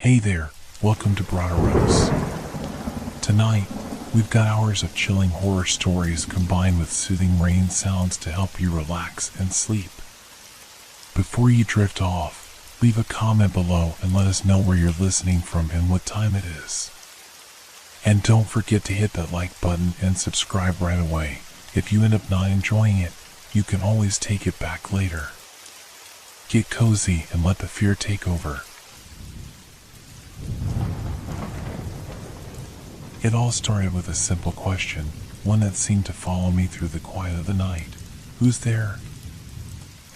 Hey there, welcome to Broderos. Tonight, we've got hours of chilling horror stories combined with soothing rain sounds to help you relax and sleep. Before you drift off, leave a comment below and let us know where you're listening from and what time it is. And don't forget to hit that like button and subscribe right away. If you end up not enjoying it, you can always take it back later. Get cozy and let the fear take over. It all started with a simple question, one that seemed to follow me through the quiet of the night. Who's there?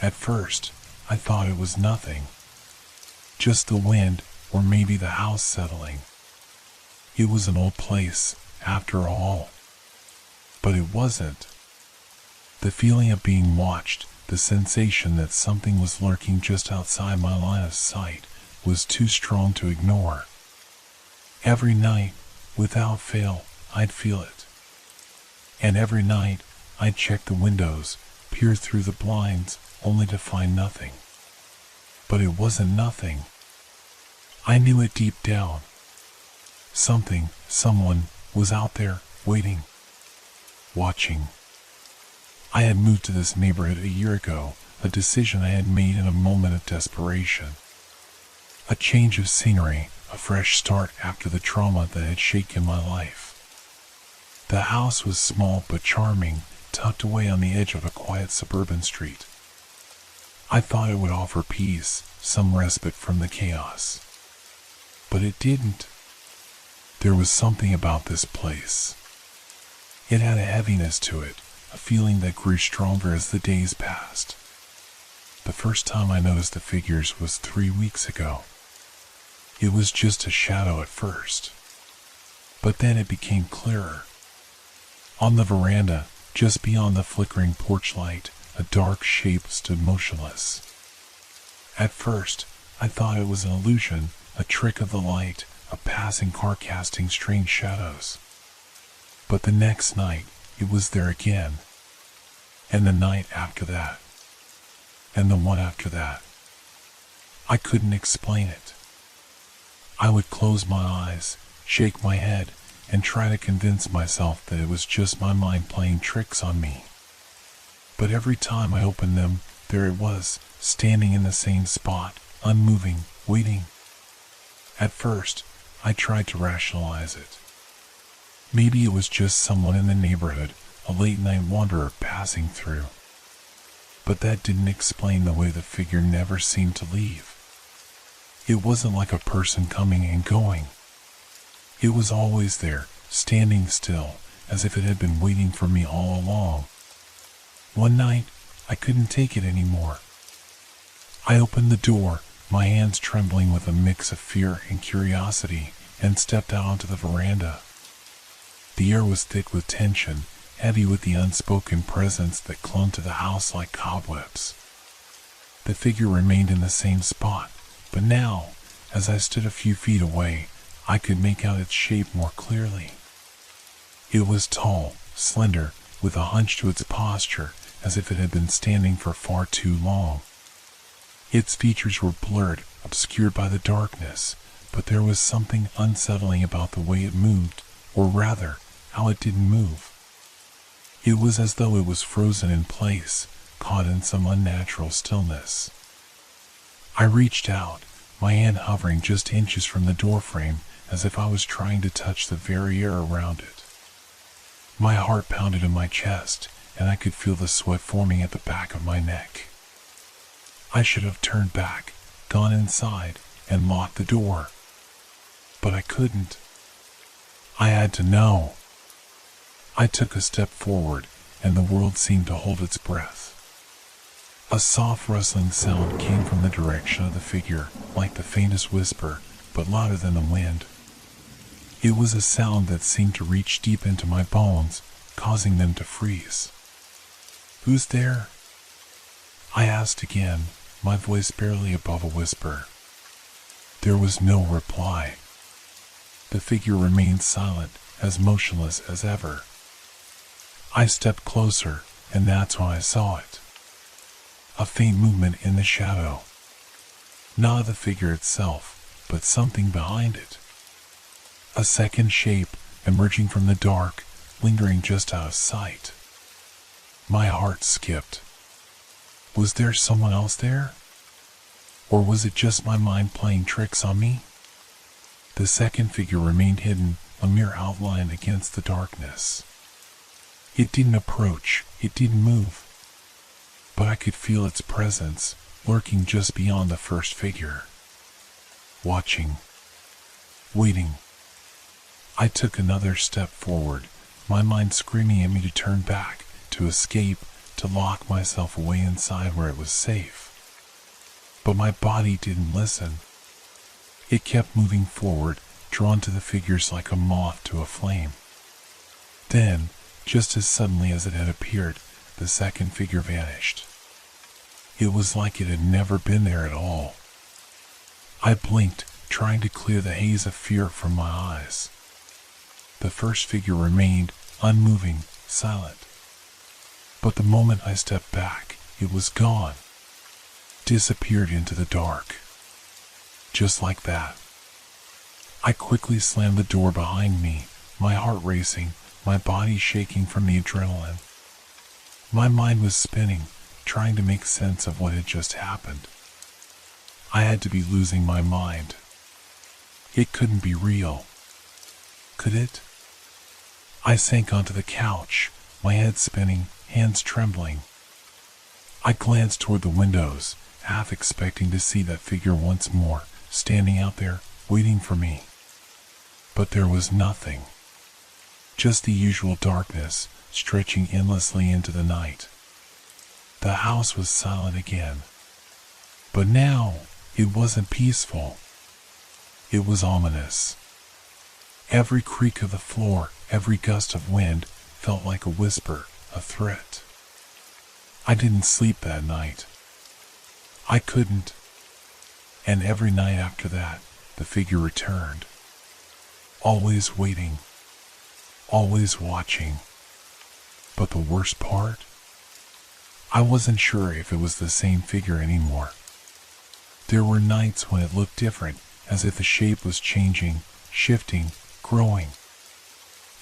At first, I thought it was nothing. Just the wind, or maybe the house settling. It was an old place, after all. But it wasn't. The feeling of being watched, the sensation that something was lurking just outside my line of sight, was too strong to ignore. Every night, without fail, I'd feel it. And every night, I'd check the windows, peer through the blinds, only to find nothing. But it wasn't nothing. I knew it deep down. Someone, was out there, waiting. Watching. I had moved to this neighborhood a year ago, a decision I had made in a moment of desperation. A change of scenery, a fresh start after the trauma that had shaken my life. The house was small but charming, tucked away on the edge of a quiet suburban street. I thought it would offer peace, some respite from the chaos. But it didn't. There was something about this place. It had a heaviness to it, a feeling that grew stronger as the days passed. The first time I noticed the figures was 3 weeks ago. It was just a shadow at first. But then it became clearer. On the veranda, just beyond the flickering porch light, a dark shape stood motionless. At first, I thought it was an illusion, a trick of the light, a passing car casting strange shadows. But the next night, it was there again. And the night after that. And the one after that. I couldn't explain it. I would close my eyes, shake my head, and try to convince myself that it was just my mind playing tricks on me. But every time I opened them, there it was, standing in the same spot, unmoving, waiting. At first, I tried to rationalize it. Maybe it was just someone in the neighborhood, a late-night wanderer passing through. But that didn't explain the way the figure never seemed to leave. It wasn't like a person coming and going. It was always there, standing still, as if it had been waiting for me all along. One night, I couldn't take it anymore. I opened the door, my hands trembling with a mix of fear and curiosity, and stepped out onto the veranda. The air was thick with tension, heavy with the unspoken presence that clung to the house like cobwebs. The figure remained in the same spot, but now, as I stood a few feet away, I could make out its shape more clearly. It was tall, slender, with a hunch to its posture, as if it had been standing for far too long. Its features were blurred, obscured by the darkness, but there was something unsettling about the way it moved, or rather, how it didn't move. It was as though it was frozen in place, caught in some unnatural stillness. I reached out, my hand hovering just inches from the doorframe, as if I was trying to touch the very air around it. My heart pounded in my chest, and I could feel the sweat forming at the back of my neck. I should have turned back, gone inside, and locked the door. But I couldn't. I had to know. I took a step forward, and the world seemed to hold its breath. A soft rustling sound came from the direction of the figure, like the faintest whisper, but louder than the wind. It was a sound that seemed to reach deep into my bones, causing them to freeze. "Who's there?" I asked again, my voice barely above a whisper. There was no reply. The figure remained silent, as motionless as ever. I stepped closer, and that's when I saw it. A faint movement in the shadow. Not of the figure itself, but something behind it. A second shape emerging from the dark, lingering just out of sight. My heart skipped. Was there someone else there? Or was it just my mind playing tricks on me? The second figure remained hidden, a mere outline against the darkness. It didn't approach, it didn't move. But I could feel its presence, lurking just beyond the first figure. Watching. Waiting. I took another step forward, my mind screaming at me to turn back, to escape, to lock myself away inside where it was safe. But my body didn't listen. It kept moving forward, drawn to the figures like a moth to a flame. Then, just as suddenly as it had appeared, the second figure vanished. It was like it had never been there at all. I blinked, trying to clear the haze of fear from my eyes. The first figure remained, unmoving, silent. But the moment I stepped back, it was gone. Disappeared into the dark. Just like that. I quickly slammed the door behind me, my heart racing, my body shaking from the adrenaline. My mind was spinning, trying to make sense of what had just happened. I had to be losing my mind. It couldn't be real. Could it? I sank onto the couch, my head spinning, hands trembling. I glanced toward the windows, half expecting to see that figure once more, standing out there, waiting for me. But there was nothing. Just the usual darkness, stretching endlessly into the night. The house was silent again. But now, it wasn't peaceful. It was ominous. Every creak of the floor, every gust of wind, felt like a whisper, a threat. I didn't sleep that night. I couldn't. And every night after that, the figure returned. Always waiting. Always watching. But the worst part? I wasn't sure if it was the same figure anymore. There were nights when it looked different, as if the shape was changing, shifting, growing.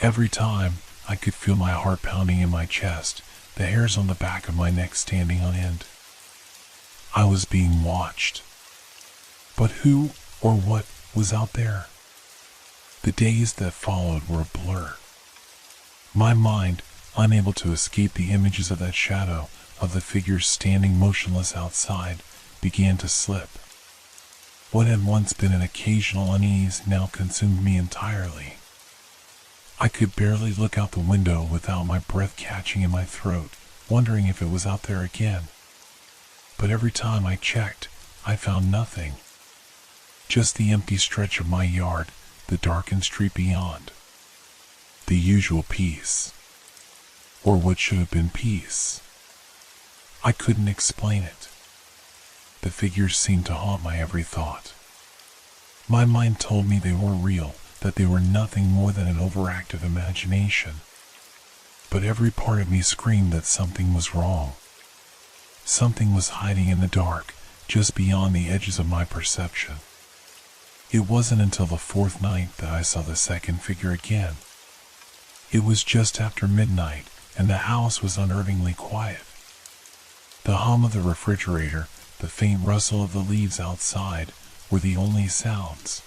Every time, I could feel my heart pounding in my chest, the hairs on the back of my neck standing on end. I was being watched. But who or what was out there? The days that followed were a blur. My mind, unable to escape the images of that shadow, of the figures standing motionless outside, began to slip. What had once been an occasional unease now consumed me entirely. I could barely look out the window without my breath catching in my throat, wondering if it was out there again. But every time I checked, I found nothing. Just the empty stretch of my yard, the darkened street beyond. The usual peace. Or what should have been peace. I couldn't explain it. The figures seemed to haunt my every thought. My mind told me they weren't real, that they were nothing more than an overactive imagination. But every part of me screamed that something was wrong. Something was hiding in the dark, just beyond the edges of my perception. It wasn't until the fourth night that I saw the second figure again. It was just after midnight, and the house was unnervingly quiet. The hum of the refrigerator, the faint rustle of the leaves outside, were the only sounds.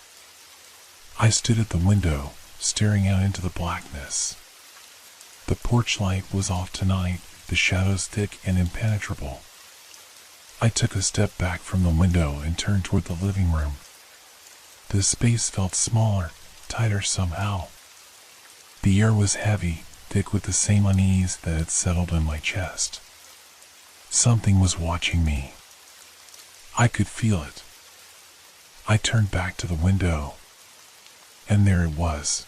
I stood at the window, staring out into the blackness. The porch light was off tonight, the shadows thick and impenetrable. I took a step back from the window and turned toward the living room. The space felt smaller, tighter somehow. The air was heavy, thick with the same unease that had settled in my chest. Something was watching me. I could feel it. I turned back to the window. And there it was.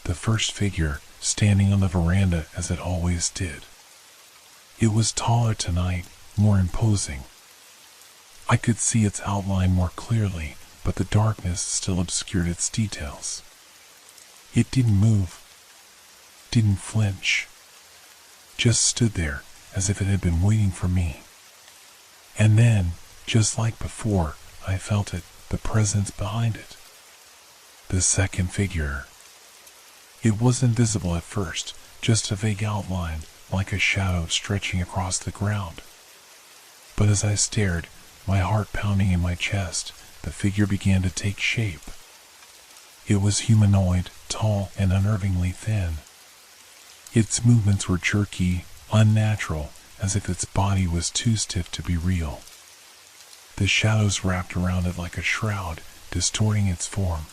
The first figure, standing on the veranda as it always did. It was taller tonight, more imposing. I could see its outline more clearly, but the darkness still obscured its details. It didn't move, didn't flinch, just stood there as if it had been waiting for me. And then, just like before, I felt it, the presence behind it. The second figure. It was invisible at first, just a vague outline, like a shadow stretching across the ground. But as I stared, my heart pounding in my chest, the figure began to take shape. It was humanoid, tall and unnervingly thin. Its movements were jerky, unnatural, as if its body was too stiff to be real. The shadows wrapped around it like a shroud, distorting its form.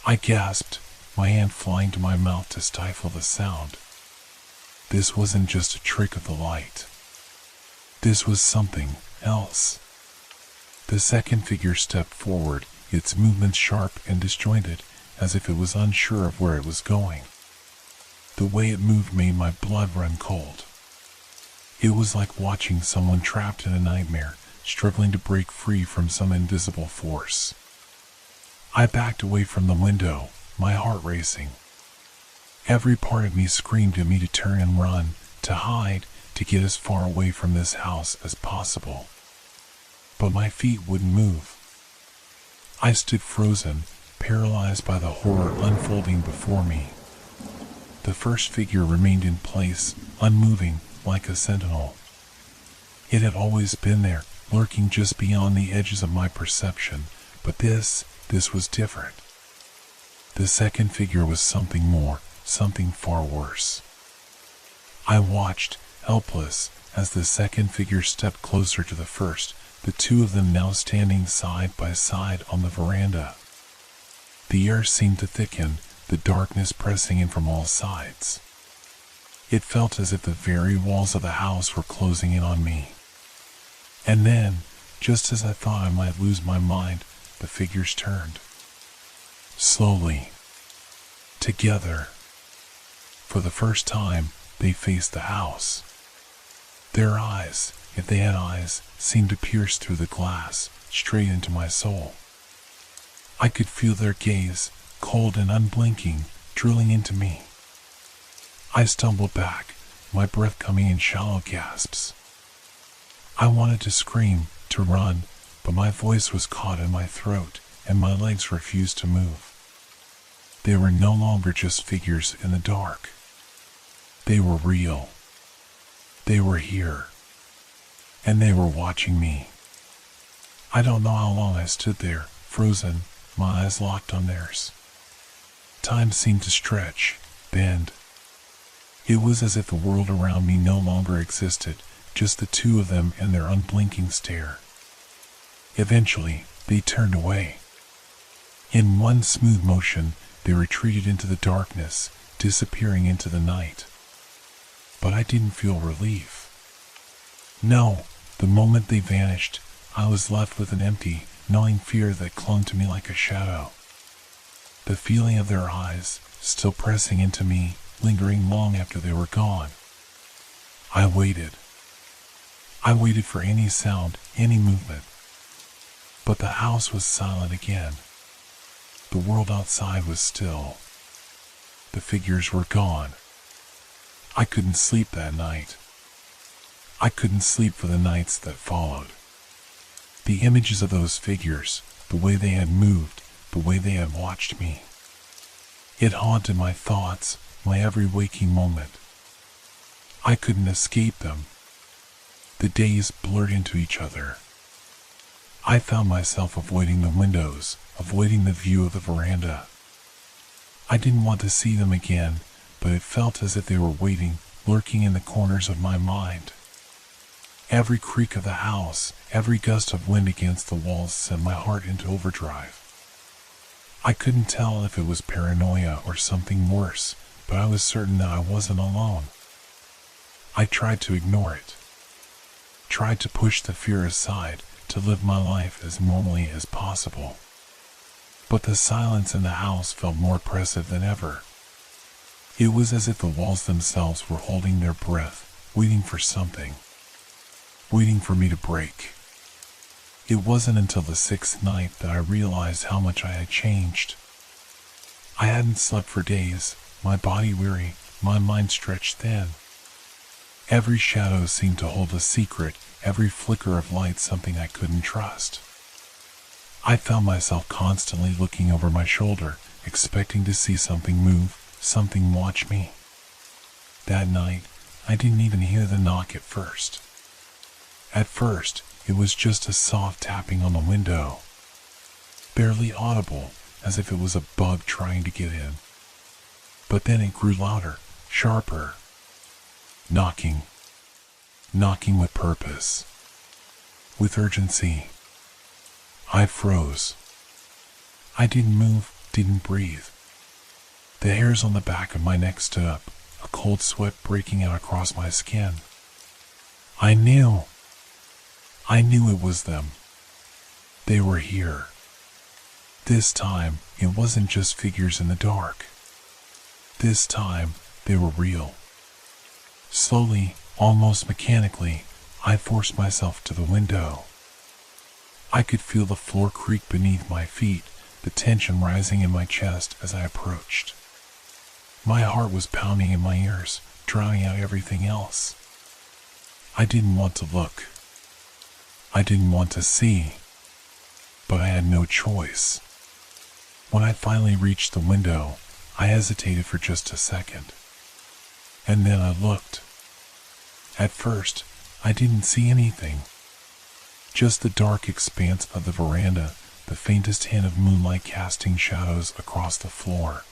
I gasped, my hand flying to my mouth to stifle the sound. This wasn't just a trick of the light. This was something else. The second figure stepped forward, its movements sharp and disjointed, as if it was unsure of where it was going. The way it moved made my blood run cold. It was like watching someone trapped in a nightmare, struggling to break free from some invisible force. I backed away from the window, my heart racing. Every part of me screamed at me to turn and run, to hide, to get as far away from this house as possible. But my feet wouldn't move. I stood frozen, paralyzed by the horror unfolding before me. The first figure remained in place, unmoving, like a sentinel. It had always been there, lurking just beyond the edges of my perception, but this was different. The second figure was something more, something far worse. I watched, helpless, as the second figure stepped closer to the first, the two of them now standing side by side on the veranda. The air seemed to thicken, the darkness pressing in from all sides. It felt as if the very walls of the house were closing in on me. And then, just as I thought I might lose my mind, the figures turned. Slowly. Together. For the first time, they faced the house. Their eyes, if they had eyes, seemed to pierce through the glass, straight into my soul. I could feel their gaze, cold and unblinking, drilling into me. I stumbled back, my breath coming in shallow gasps. I wanted to scream, to run, but my voice was caught in my throat, and my legs refused to move. They were no longer just figures in the dark. They were real. They were here. And they were watching me. I don't know how long I stood there, frozen, my eyes locked on theirs. Time seemed to stretch, bend. It was as if the world around me no longer existed, just the two of them and their unblinking stare. Eventually, they turned away. In one smooth motion, they retreated into the darkness, disappearing into the night. But I didn't feel relief. No, the moment they vanished, I was left with an empty, gnawing fear that clung to me like a shadow. The feeling of their eyes, still pressing into me, lingering long after they were gone. I waited. I waited for any sound, any movement. But the house was silent again. The world outside was still. The figures were gone. I couldn't sleep that night. I couldn't sleep for the nights that followed. The images of those figures, the way they had moved, the way they had watched me. It haunted my thoughts, my every waking moment. I couldn't escape them. The days blurred into each other. I found myself avoiding the windows, avoiding the view of the veranda. I didn't want to see them again, but it felt as if they were waiting, lurking in the corners of my mind. Every creak of the house, every gust of wind against the walls sent my heart into overdrive. I couldn't tell if it was paranoia or something worse, but I was certain that I wasn't alone. I tried to ignore it. Tried to push the fear aside, to live my life as normally as possible. But the silence in the house felt more oppressive than ever. It was as if the walls themselves were holding their breath, waiting for something. Waiting for me to break. It wasn't until the sixth night that I realized how much I had changed. I hadn't slept for days, my body weary, my mind stretched thin. Every shadow seemed to hold a secret, every flicker of light something I couldn't trust. I found myself constantly looking over my shoulder, expecting to see something move, something watch me. That night, I didn't even hear the knock at first. At first, it was just a soft tapping on the window, barely audible, as if it was a bug trying to get in. But then it grew louder, sharper. Knocking. Knocking with purpose. With urgency. I froze. I didn't move, didn't breathe. The hairs on the back of my neck stood up, a cold sweat breaking out across my skin. I knew it was them. They were here. This time, it wasn't just figures in the dark. This time, they were real. Slowly, almost mechanically, I forced myself to the window. I could feel the floor creak beneath my feet, the tension rising in my chest as I approached. My heart was pounding in my ears, drowning out everything else. I didn't want to look. I didn't want to see. But I had no choice. When I finally reached the window, I hesitated for just a second. And then I looked. At first, I didn't see anything. Just the dark expanse of the veranda, the faintest hint of moonlight casting shadows across the floor.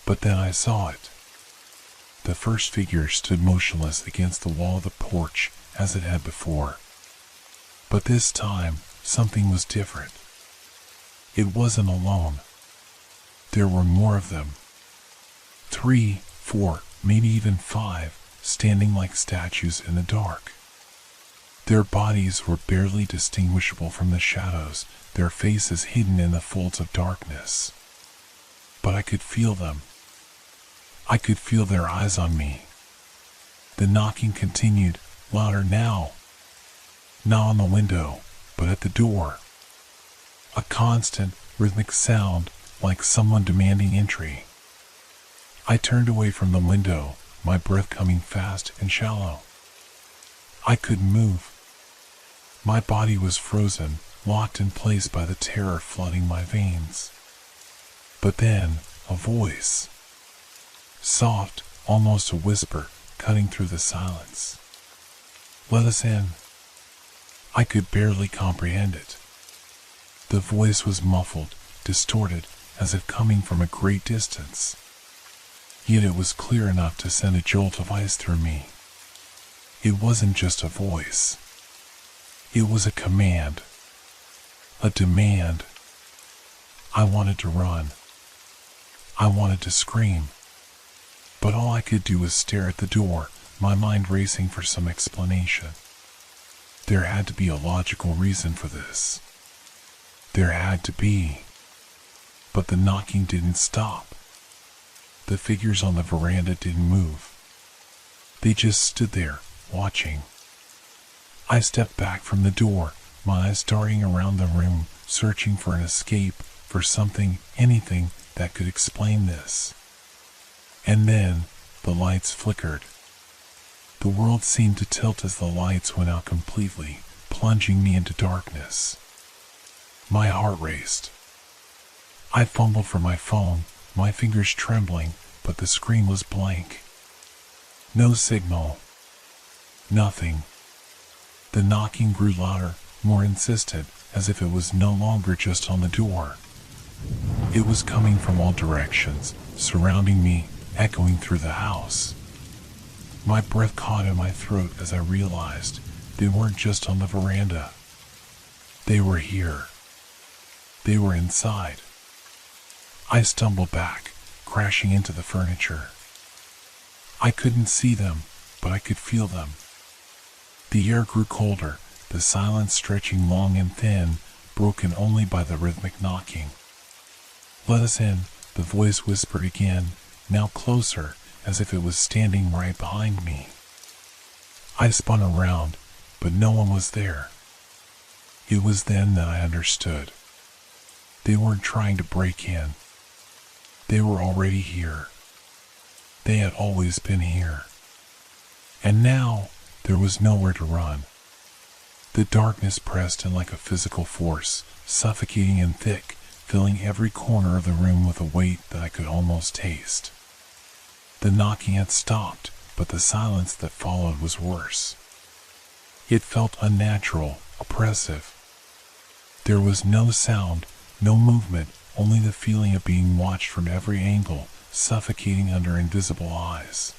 But then I saw it. The first figure stood motionless against the wall of the porch as it had before. But this time, something was different. It wasn't alone. There were more of them. 3, 4, maybe even 5, standing like statues in the dark. Their bodies were barely distinguishable from the shadows, their faces hidden in the folds of darkness. But I could feel them. I could feel their eyes on me. The knocking continued, louder now. Not on the window, but at the door. A constant, rhythmic sound, like someone demanding entry. I turned away from the window, my breath coming fast and shallow. I couldn't move. My body was frozen, locked in place by the terror flooding my veins. But then, a voice. Soft, almost a whisper, cutting through the silence. "Let us in." I could barely comprehend it. The voice was muffled, distorted, as if coming from a great distance. Yet it was clear enough to send a jolt of ice through me. It wasn't just a voice. It was a command. A demand. I wanted to run. I wanted to scream. But all I could do was stare at the door, my mind racing for some explanation. There had to be a logical reason for this. There had to be. But the knocking didn't stop. The figures on the veranda didn't move. They just stood there, watching. I stepped back from the door, my eyes darting around the room, searching for an escape, for something, anything that could explain this. And then, the lights flickered. The world seemed to tilt as the lights went out completely, plunging me into darkness. My heart raced. I fumbled for my phone, my fingers trembling, but the screen was blank. No signal. Nothing. The knocking grew louder, more insistent, as if it was no longer just on the door. It was coming from all directions, surrounding me, echoing through the house. My breath caught in my throat as I realized they weren't just on the veranda. They were here. They were inside. I stumbled back, crashing into the furniture. I couldn't see them, but I could feel them. The air grew colder, the silence stretching long and thin, broken only by the rhythmic knocking. "Let us in," the voice whispered again, now closer, as if it was standing right behind me. I spun around, but no one was there. It was then that I understood. They weren't trying to break in. They were already here. They had always been here. And now, there was nowhere to run. The darkness pressed in like a physical force, suffocating and thick, filling every corner of the room with a weight that I could almost taste. The knocking had stopped, but the silence that followed was worse. It felt unnatural, oppressive. There was no sound, no movement, only the feeling of being watched from every angle, suffocating under invisible eyes.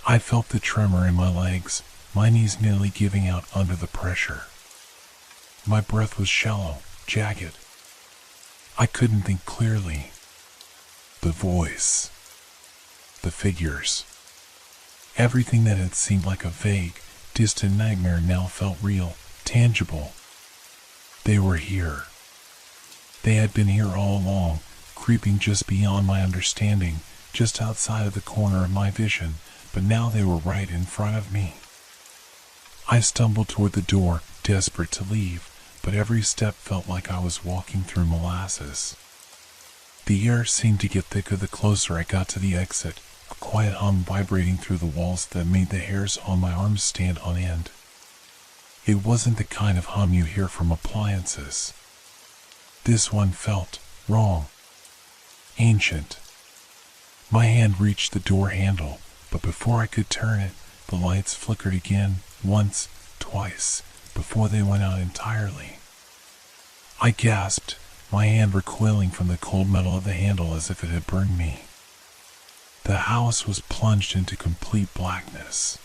I felt the tremor in my legs, my knees nearly giving out under the pressure. My breath was shallow, jagged. I couldn't think clearly. The voice. The figures. Everything that had seemed like a vague, distant nightmare now felt real, tangible. They were here. They had been here all along, creeping just beyond my understanding, just outside of the corner of my vision, but now they were right in front of me. I stumbled toward the door, desperate to leave, but every step felt like I was walking through molasses. The air seemed to get thicker the closer I got to the exit, a quiet hum vibrating through the walls that made the hairs on my arms stand on end. It wasn't the kind of hum you hear from appliances. This one felt wrong, ancient. My hand reached the door handle, but before I could turn it, the lights flickered again, once, twice, before they went out entirely. I gasped, my hand recoiling from the cold metal of the handle as if it had burned me. The house was plunged into complete blackness.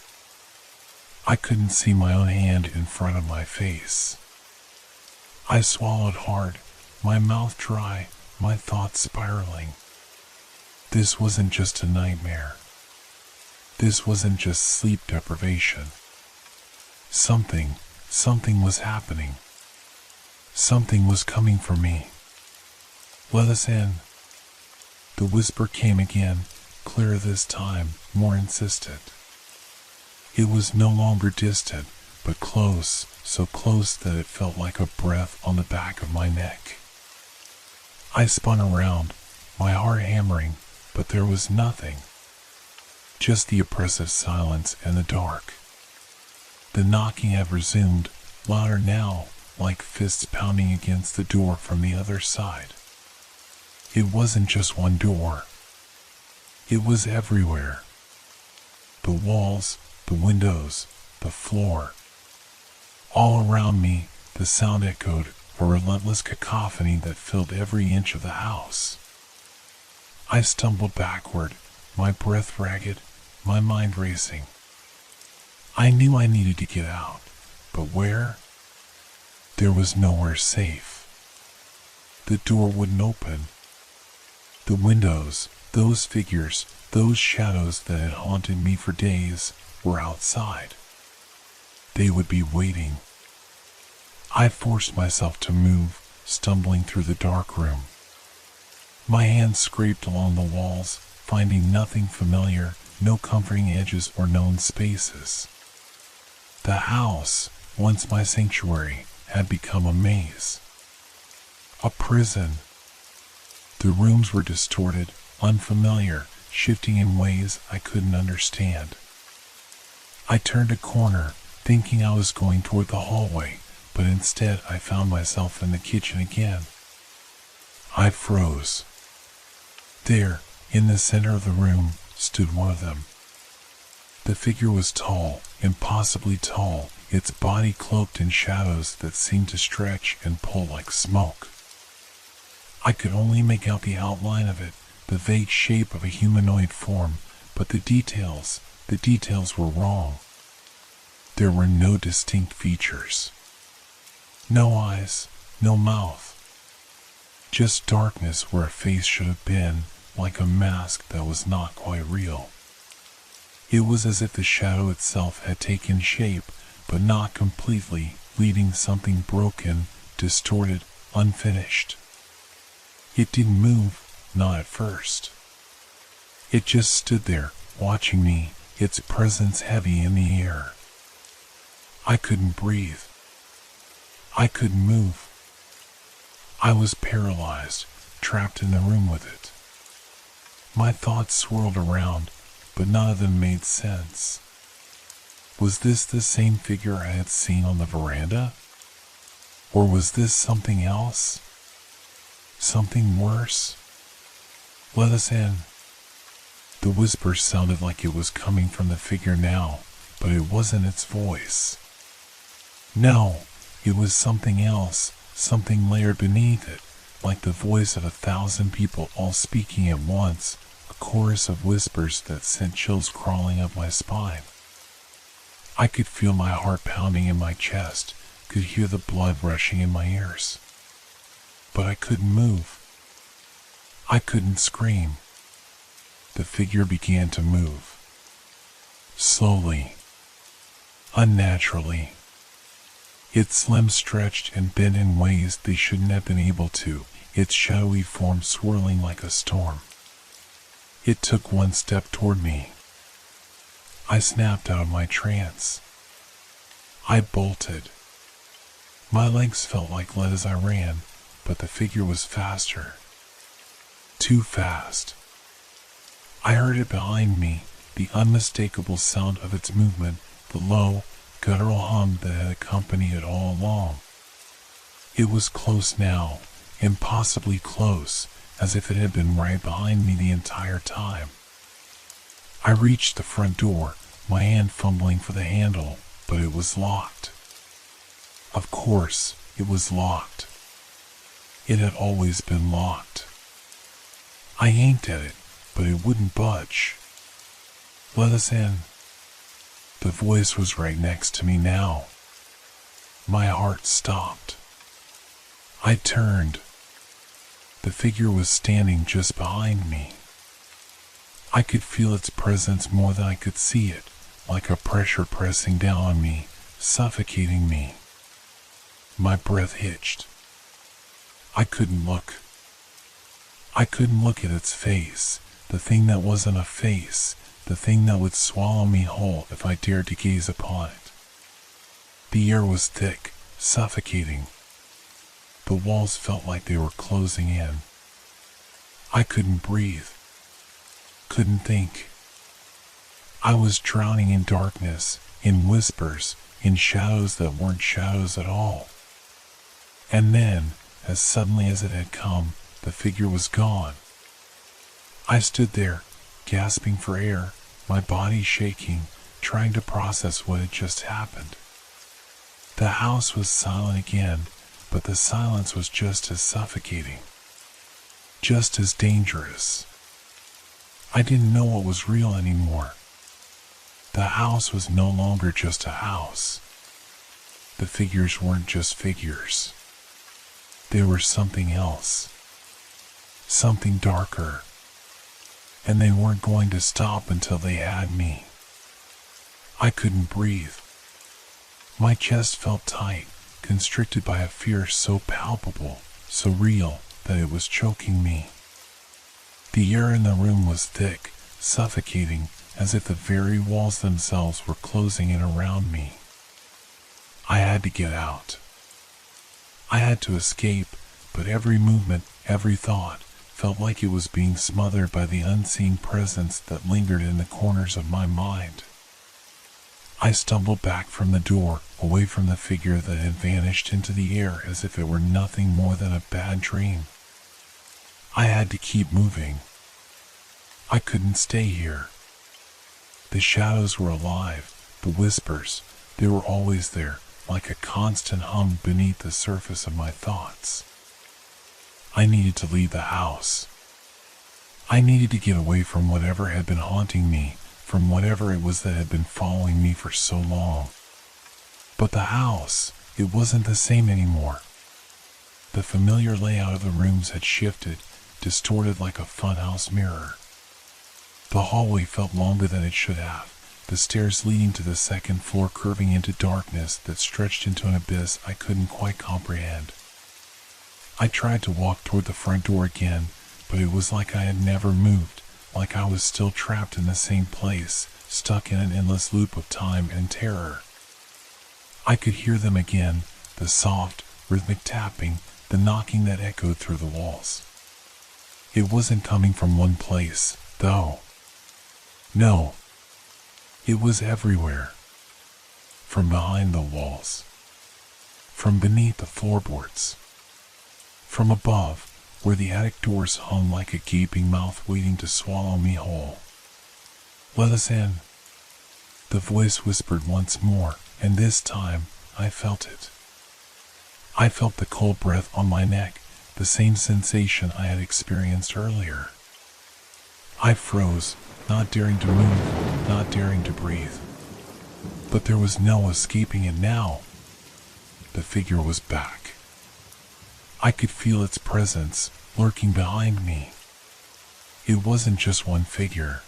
I couldn't see my own hand in front of my face. I swallowed hard, my mouth dry, my thoughts spiraling. This wasn't just a nightmare. This wasn't just sleep deprivation. Something was happening. Something was coming for me. Let us in. The whisper came again, clearer this time, more insistent. It was no longer distant, but close, so close that it felt like a breath on the back of my neck. I spun around, my heart hammering, but there was nothing. Just the oppressive silence and the dark. The knocking had resumed, louder now, like fists pounding against the door from the other side. It wasn't just one door. It was everywhere. The walls, the windows, the floor. All around me, the sound echoed, a relentless cacophony that filled every inch of the house. I stumbled backward, my breath ragged, my mind racing. I knew I needed to get out, but where? There was nowhere safe. The door wouldn't open. The windows, those figures, those shadows that had haunted me for days, were outside. They would be waiting. I forced myself to move, stumbling through the dark room. My hands scraped along the walls, finding nothing familiar, no comforting edges or known spaces. The house, once my sanctuary, had become a maze. A prison. The rooms were distorted, unfamiliar, shifting in ways I couldn't understand. I turned a corner, thinking I was going toward the hallway, but instead I found myself in the kitchen again. I froze. There, in the center of the room, stood one of them. The figure was tall, impossibly tall, its body cloaked in shadows that seemed to stretch and pull like smoke. I could only make out the outline of it, the vague shape of a humanoid form, but the details were wrong. There were no distinct features. No eyes, no mouth. Just darkness where a face should have been, like a mask that was not quite real. It was as if the shadow itself had taken shape, but not completely, leaving something broken, distorted, unfinished. It didn't move, not at first. It just stood there, watching me, its presence heavy in the air. I couldn't breathe. I couldn't move. I was paralyzed, trapped in the room with it. My thoughts swirled around, but none of them made sense. Was this the same figure I had seen on the veranda? Or was this something else? Something worse? Let us in. The whisper sounded like it was coming from the figure now, but it wasn't its voice. No, it was something else, something layered beneath it, like the voice of 1,000 people all speaking at once, a chorus of whispers that sent chills crawling up my spine. I could feel my heart pounding in my chest, could hear the blood rushing in my ears. But I couldn't move. I couldn't scream. The figure began to move. Slowly. Unnaturally. Its limbs stretched and bent in ways they shouldn't have been able to, its shadowy form swirling like a storm. It took one step toward me. I snapped out of my trance. I bolted. My legs felt like lead as I ran, but the figure was faster. Too fast. I heard it behind me, the unmistakable sound of its movement, the low, guttural hum that had accompanied it all along. It was close now, impossibly close, as if it had been right behind me the entire time. I reached the front door, my hand fumbling for the handle, but it was locked. Of course, it was locked. It had always been locked. I yanked at it, but it wouldn't budge. Let us in. The voice was right next to me now. My heart stopped. I turned. The figure was standing just behind me. I could feel its presence more than I could see it, like a pressure pressing down on me, suffocating me. My breath hitched. I couldn't look. I couldn't look at its face, the thing that wasn't a face, the thing that would swallow me whole if I dared to gaze upon it. The air was thick, suffocating. The walls felt like they were closing in. I couldn't breathe. Couldn't think. I was drowning in darkness, in whispers, in shadows that weren't shadows at all. And then, as suddenly as it had come, the figure was gone. I stood there, gasping for air, my body shaking, trying to process what had just happened. The house was silent again, but the silence was just as suffocating. Just as dangerous. I didn't know what was real anymore. The house was no longer just a house. The figures weren't just figures. They were something else. Something darker. And they weren't going to stop until they had me. I couldn't breathe. My chest felt tight, constricted by a fear so palpable, so real, that it was choking me. The air in the room was thick, suffocating, as if the very walls themselves were closing in around me. I had to get out. I had to escape, but every movement, every thought, felt like it was being smothered by the unseen presence that lingered in the corners of my mind. I stumbled back from the door, away from the figure that had vanished into the air as if it were nothing more than a bad dream. I had to keep moving. I couldn't stay here. The shadows were alive, the whispers, they were always there, like a constant hum beneath the surface of my thoughts. I needed to leave the house. I needed to get away from whatever had been haunting me, from whatever it was that had been following me for so long. But the house, it wasn't the same anymore. The familiar layout of the rooms had shifted, distorted like a funhouse mirror. The hallway felt longer than it should have, the stairs leading to the second floor curving into darkness that stretched into an abyss I couldn't quite comprehend. I tried to walk toward the front door again, but it was like I had never moved, like I was still trapped in the same place, stuck in an endless loop of time and terror. I could hear them again, the soft, rhythmic tapping, the knocking that echoed through the walls. It wasn't coming from one place, though. No. It was everywhere. from behind the walls, from beneath the floorboards, from above, where the attic doors hung like a gaping mouth waiting to swallow me whole. "Let us in," the voice whispered once more, and this time I felt it. I felt the cold breath on my neck, the same sensation I had experienced earlier. I froze, not daring to move, not daring to breathe. But there was no escaping it now. The figure was back. I could feel its presence, lurking behind me. It wasn't just one figure.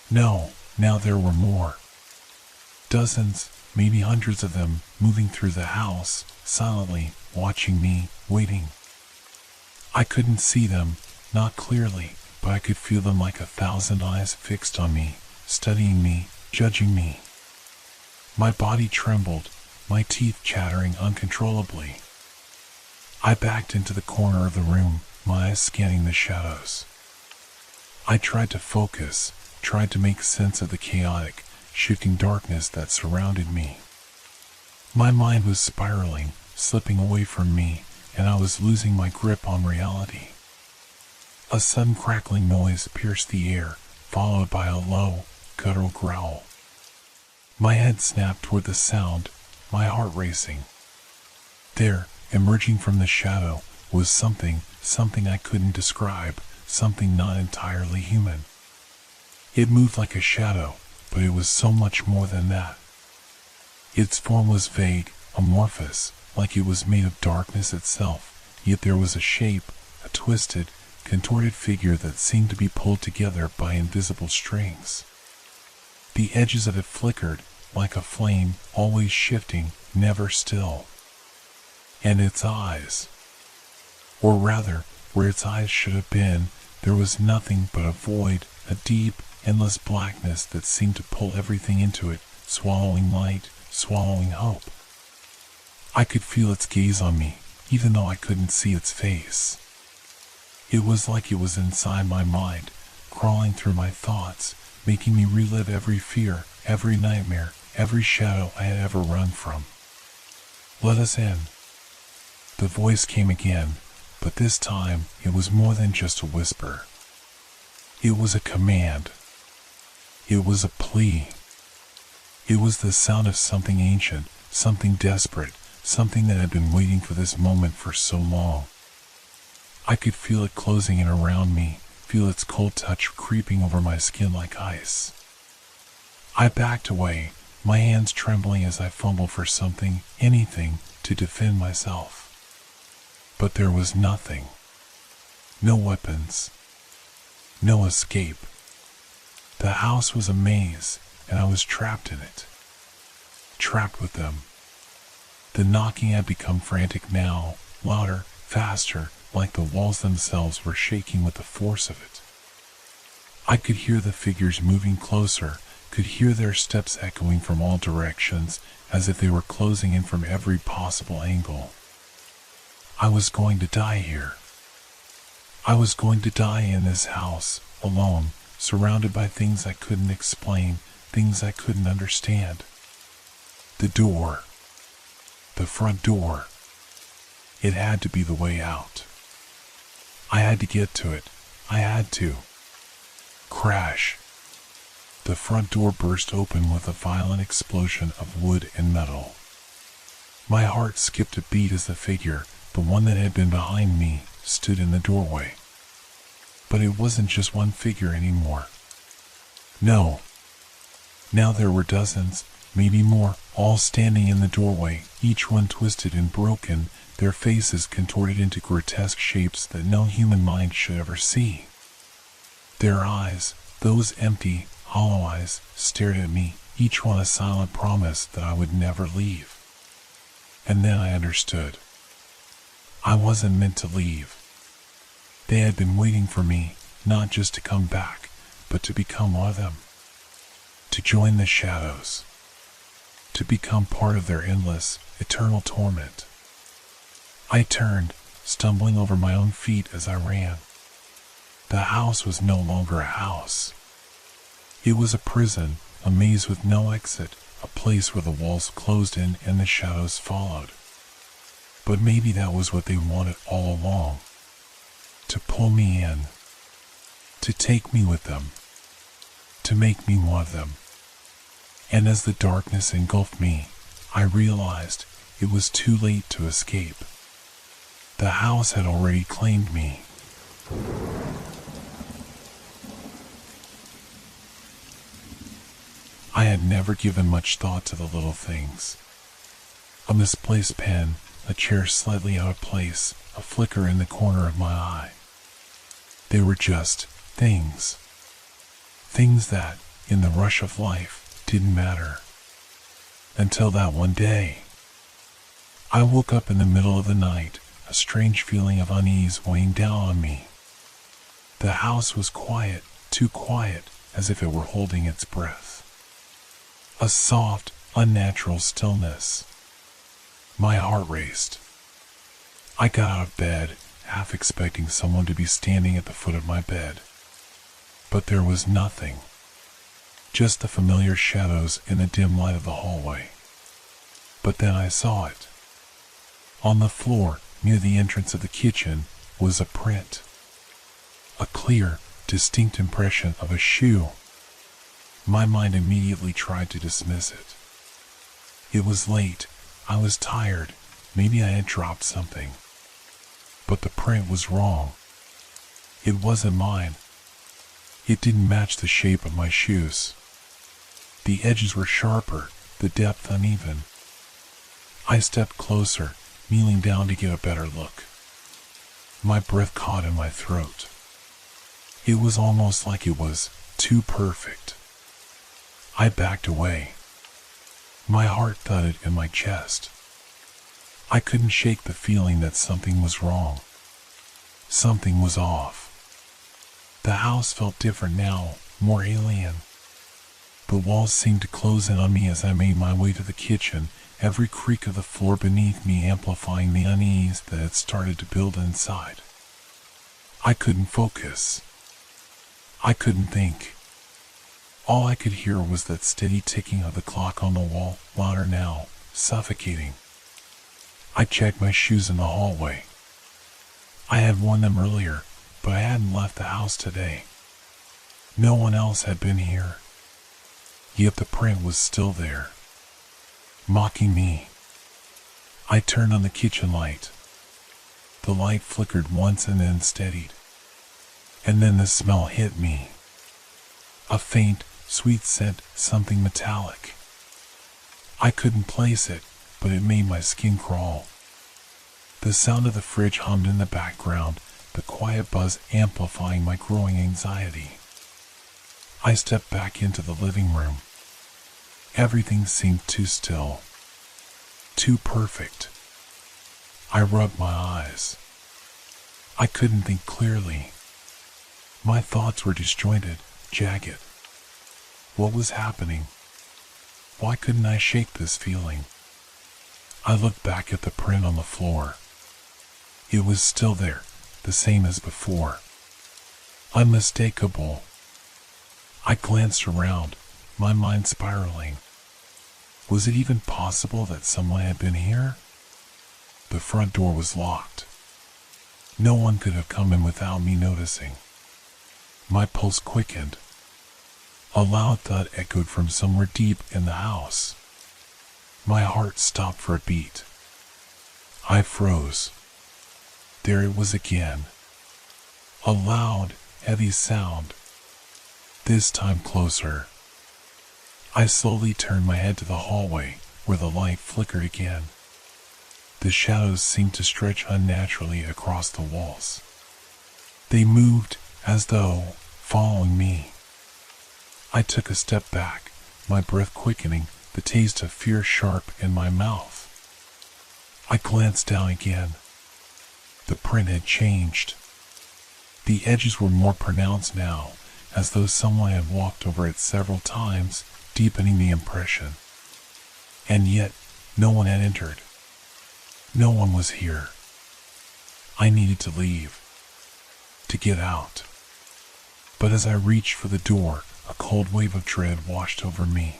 No, now there were more. Dozens, maybe hundreds of them, moving through the house, silently, watching me, waiting. I couldn't see them, not clearly, but I could feel them like 1,000 eyes fixed on me, studying me, judging me. My body trembled, my teeth chattering uncontrollably. I backed into the corner of the room, my eyes scanning the shadows. I tried to focus, tried to make sense of the chaotic, shifting darkness that surrounded me. My mind was spiraling, slipping away from me, and I was losing my grip on reality. A sudden crackling noise pierced the air, followed by a low, guttural growl. My head snapped toward the sound, my heart racing. There, emerging from the shadow, was something I couldn't describe, something not entirely human. It moved like a shadow, but it was so much more than that. Its form was vague, amorphous, like it was made of darkness itself, yet there was a shape, a twisted, contorted figure that seemed to be pulled together by invisible strings. The edges of it flickered, like a flame, always shifting, never still. And its eyes, or rather, where its eyes should have been, there was nothing but a void, a deep, endless blackness that seemed to pull everything into it, swallowing light, swallowing hope. I could feel its gaze on me, even though I couldn't see its face. It was like it was inside my mind, crawling through my thoughts, making me relive every fear, every nightmare, every shadow I had ever run from. "Let us in." The voice came again, but this time it was more than just a whisper. It was a command. It was a plea. It was the sound of something ancient, something desperate, something that had been waiting for this moment for so long. I could feel it closing in around me, feel its cold touch creeping over my skin like ice. I backed away, my hands trembling as I fumbled for something, anything, to defend myself. But there was nothing. No weapons. No escape. The house was a maze, and I was trapped in it. Trapped with them. The knocking had become frantic now, louder, faster, like the walls themselves were shaking with the force of it. I could hear the figures moving closer, could hear their steps echoing from all directions, as if they were closing in from every possible angle. I was going to die here. I was going to die in this house, alone, surrounded by things I couldn't explain, things I couldn't understand. The door. The front door. It had to be the way out. I had to get to it. I had to. Crash. The front door burst open with a violent explosion of wood and metal. My heart skipped a beat as the figure, the one that had been behind me, stood in the doorway. But it wasn't just one figure anymore. No. Now there were dozens, maybe more, all standing in the doorway, each one twisted and broken, their faces contorted into grotesque shapes that no human mind should ever see. Their eyes, those empty, hollow eyes, stared at me, each one a silent promise that I would never leave. And then I understood. I wasn't meant to leave. They had been waiting for me, not just to come back, but to become one of them. To join the shadows. To become part of their endless, eternal torment. I turned, stumbling over my own feet as I ran. The house was no longer a house. It was a prison, a maze with no exit, a place where the walls closed in and the shadows followed. But maybe that was what they wanted all along. To pull me in. To take me with them. To make me one of them. And as the darkness engulfed me, I realized it was too late to escape. The house had already claimed me. I had never given much thought to the little things. A misplaced pen, a chair slightly out of place, a flicker in the corner of my eye. They were just things. Things that, in the rush of life, didn't matter. Until that one day. I woke up in the middle of the night, a strange feeling of unease weighing down on me. The house was quiet, too quiet, as if it were holding its breath. A soft, unnatural stillness. My heart raced. I got out of bed, half expecting someone to be standing at the foot of my bed. But there was nothing. Just the familiar shadows in the dim light of the hallway. But then I saw it. On the floor, near the entrance of the kitchen, was a print. A clear, distinct impression of a shoe. My mind immediately tried to dismiss it. It was late, I was tired, maybe I had dropped something. But the print was wrong. It wasn't mine. It didn't match the shape of my shoes. The edges were sharper, the depth uneven. I stepped closer, kneeling down to get a better look. My breath caught in my throat. It was almost like it was too perfect. I backed away. My heart thudded in my chest. I couldn't shake the feeling that something was wrong. Something was off. The house felt different now, more alien. The walls seemed to close in on me as I made my way to the kitchen, every creak of the floor beneath me amplifying the unease that had started to build inside. I couldn't focus. I couldn't think. All I could hear was that steady ticking of the clock on the wall, louder now, suffocating. I checked my shoes in the hallway. I had worn them earlier, but I hadn't left the house today. No one else had been here. Yet the print was still there, mocking me. I turned on the kitchen light. The light flickered once and then steadied. And then the smell hit me. A faint, sweet scent, something metallic. I couldn't place it, but it made my skin crawl. The sound of the fridge hummed in the background, the quiet buzz amplifying my growing anxiety. I stepped back into the living room. Everything seemed too still. Too perfect. I rubbed my eyes. I couldn't think clearly. My thoughts were disjointed, jagged. What was happening? Why couldn't I shake this feeling? I looked back at the print on the floor. It was still there, the same as before. Unmistakable. I glanced around, my mind spiraling. Was it even possible that someone had been here? The front door was locked. No one could have come in without me noticing. My pulse quickened. A loud thud echoed from somewhere deep in the house. My heart stopped for a beat. I froze. There it was again. A loud, heavy sound. This time closer. I slowly turned my head to the hallway, where the light flickered again. The shadows seemed to stretch unnaturally across the walls. They moved as though following me. I took a step back, my breath quickening, the taste of fear sharp in my mouth. I glanced down again. The print had changed. The edges were more pronounced now, as though someone had walked over it several times, deepening the impression. And yet, no one had entered. No one was here. I needed to leave. To get out. But as I reached for the door, a cold wave of dread washed over me.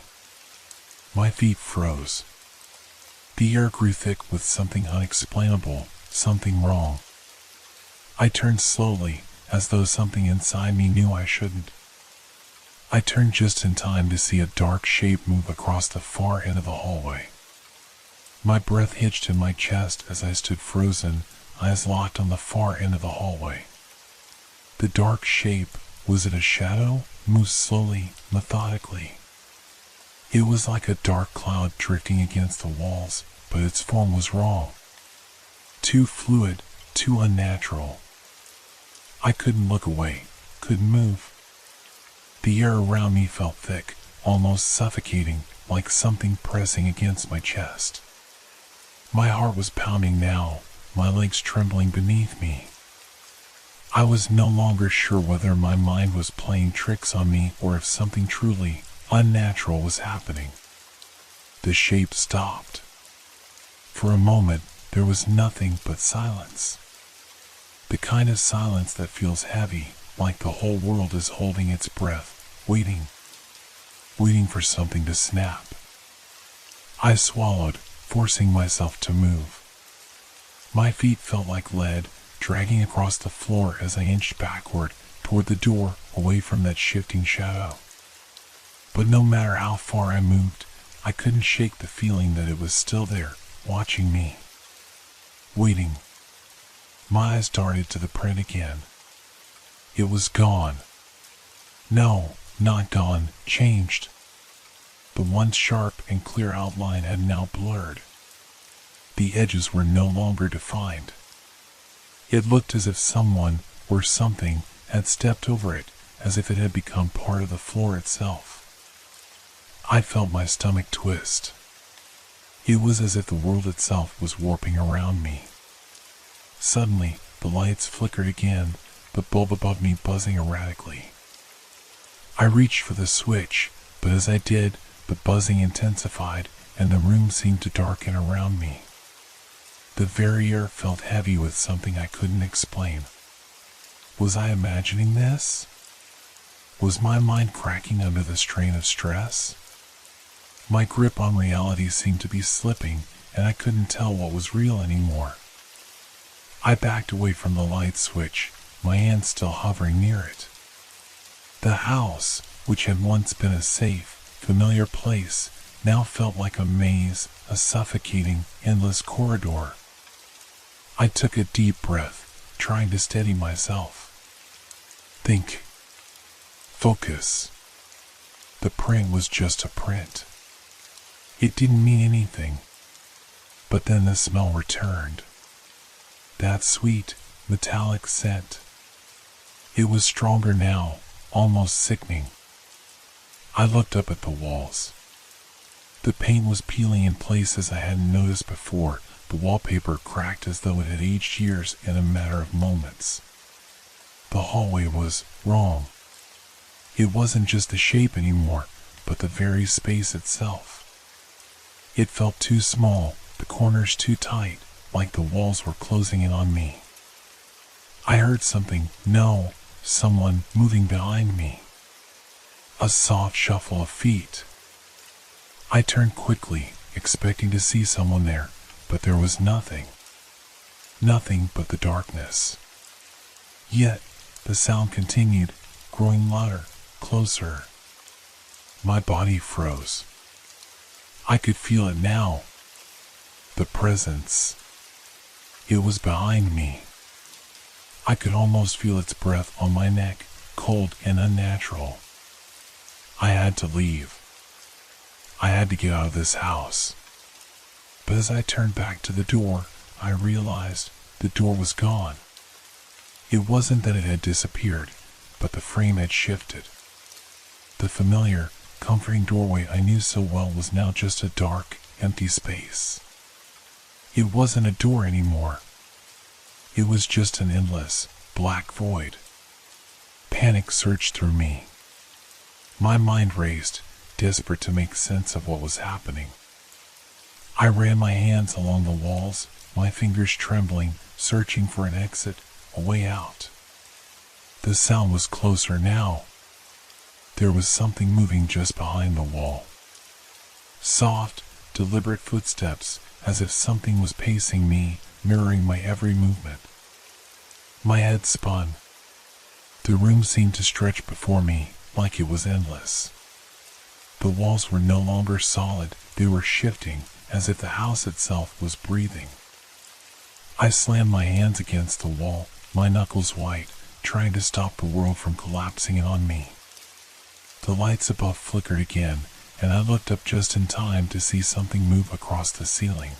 My feet froze. The air grew thick with something unexplainable, something wrong. I turned slowly, as though something inside me knew I shouldn't. I turned just in time to see a dark shape move across the far end of the hallway. My breath hitched in my chest as I stood frozen, eyes locked on the far end of the hallway. The dark shape, was it a shadow, moved slowly, methodically. It was like a dark cloud drifting against the walls, but its form was wrong. Too fluid, too unnatural. I couldn't look away, couldn't move. The air around me felt thick, almost suffocating, like something pressing against my chest. My heart was pounding now, my legs trembling beneath me. I was no longer sure whether my mind was playing tricks on me or if something truly unnatural was happening. The shape stopped. For a moment, there was nothing but silence. The kind of silence that feels heavy, like the whole world is holding its breath, waiting for something to snap. I swallowed, forcing myself to move. My feet felt like lead, dragging across the floor as I inched backward toward the door, away from that shifting shadow. But no matter how far I moved, I couldn't shake the feeling that it was still there, watching me. Waiting. My eyes darted to the print again. It was gone. No, not gone, changed. The once sharp and clear outline had now blurred. The edges were no longer defined. It looked as if someone, or something, had stepped over it, as if it had become part of the floor itself. I felt my stomach twist. It was as if the world itself was warping around me. Suddenly, the lights flickered again, the bulb above me buzzing erratically. I reached for the switch, but as I did, the buzzing intensified, and the room seemed to darken around me. The very air felt heavy with something I couldn't explain. Was I imagining this? Was my mind cracking under the strain of stress? My grip on reality seemed to be slipping, and I couldn't tell what was real anymore. I backed away from the light switch, my hand still hovering near it. The house, which had once been a safe, familiar place, now felt like a maze, a suffocating, endless corridor. I took a deep breath, trying to steady myself. Think. Focus. The print was just a print. It didn't mean anything. But then the smell returned. That sweet, metallic scent. It was stronger now, almost sickening. I looked up at the walls. The paint was peeling in places I hadn't noticed before. The wallpaper cracked as though it had aged years in a matter of moments. The hallway was wrong. It wasn't just the shape anymore, but the very space itself. It felt too small, the corners too tight, like the walls were closing in on me. I heard something, someone moving behind me. A soft shuffle of feet. I turned quickly, expecting to see someone there, but there was nothing. Nothing but the darkness. Yet, the sound continued, growing louder, closer. My body froze. I could feel it now. The presence. It was behind me. I could almost feel its breath on my neck, cold and unnatural. I had to leave. I had to get out of this house. But as I turned back to the door, I realized the door was gone. It wasn't that it had disappeared, but the frame had shifted. The familiar, comforting doorway I knew so well was now just a dark, empty space. It wasn't a door anymore. It was just an endless, black void. Panic surged through me. My mind raced, desperate to make sense of what was happening. I ran my hands along the walls, my fingers trembling, searching for an exit, a way out. The sound was closer now. There was something moving just behind the wall. Soft, deliberate footsteps, as if something was pacing me, mirroring my every movement. My head spun. The room seemed to stretch before me, like it was endless. The walls were no longer solid, they were shifting, as if the house itself was breathing. I slammed my hands against the wall, my knuckles white, trying to stop the world from collapsing in on me. The lights above flickered again, and I looked up just in time to see something move across the ceiling.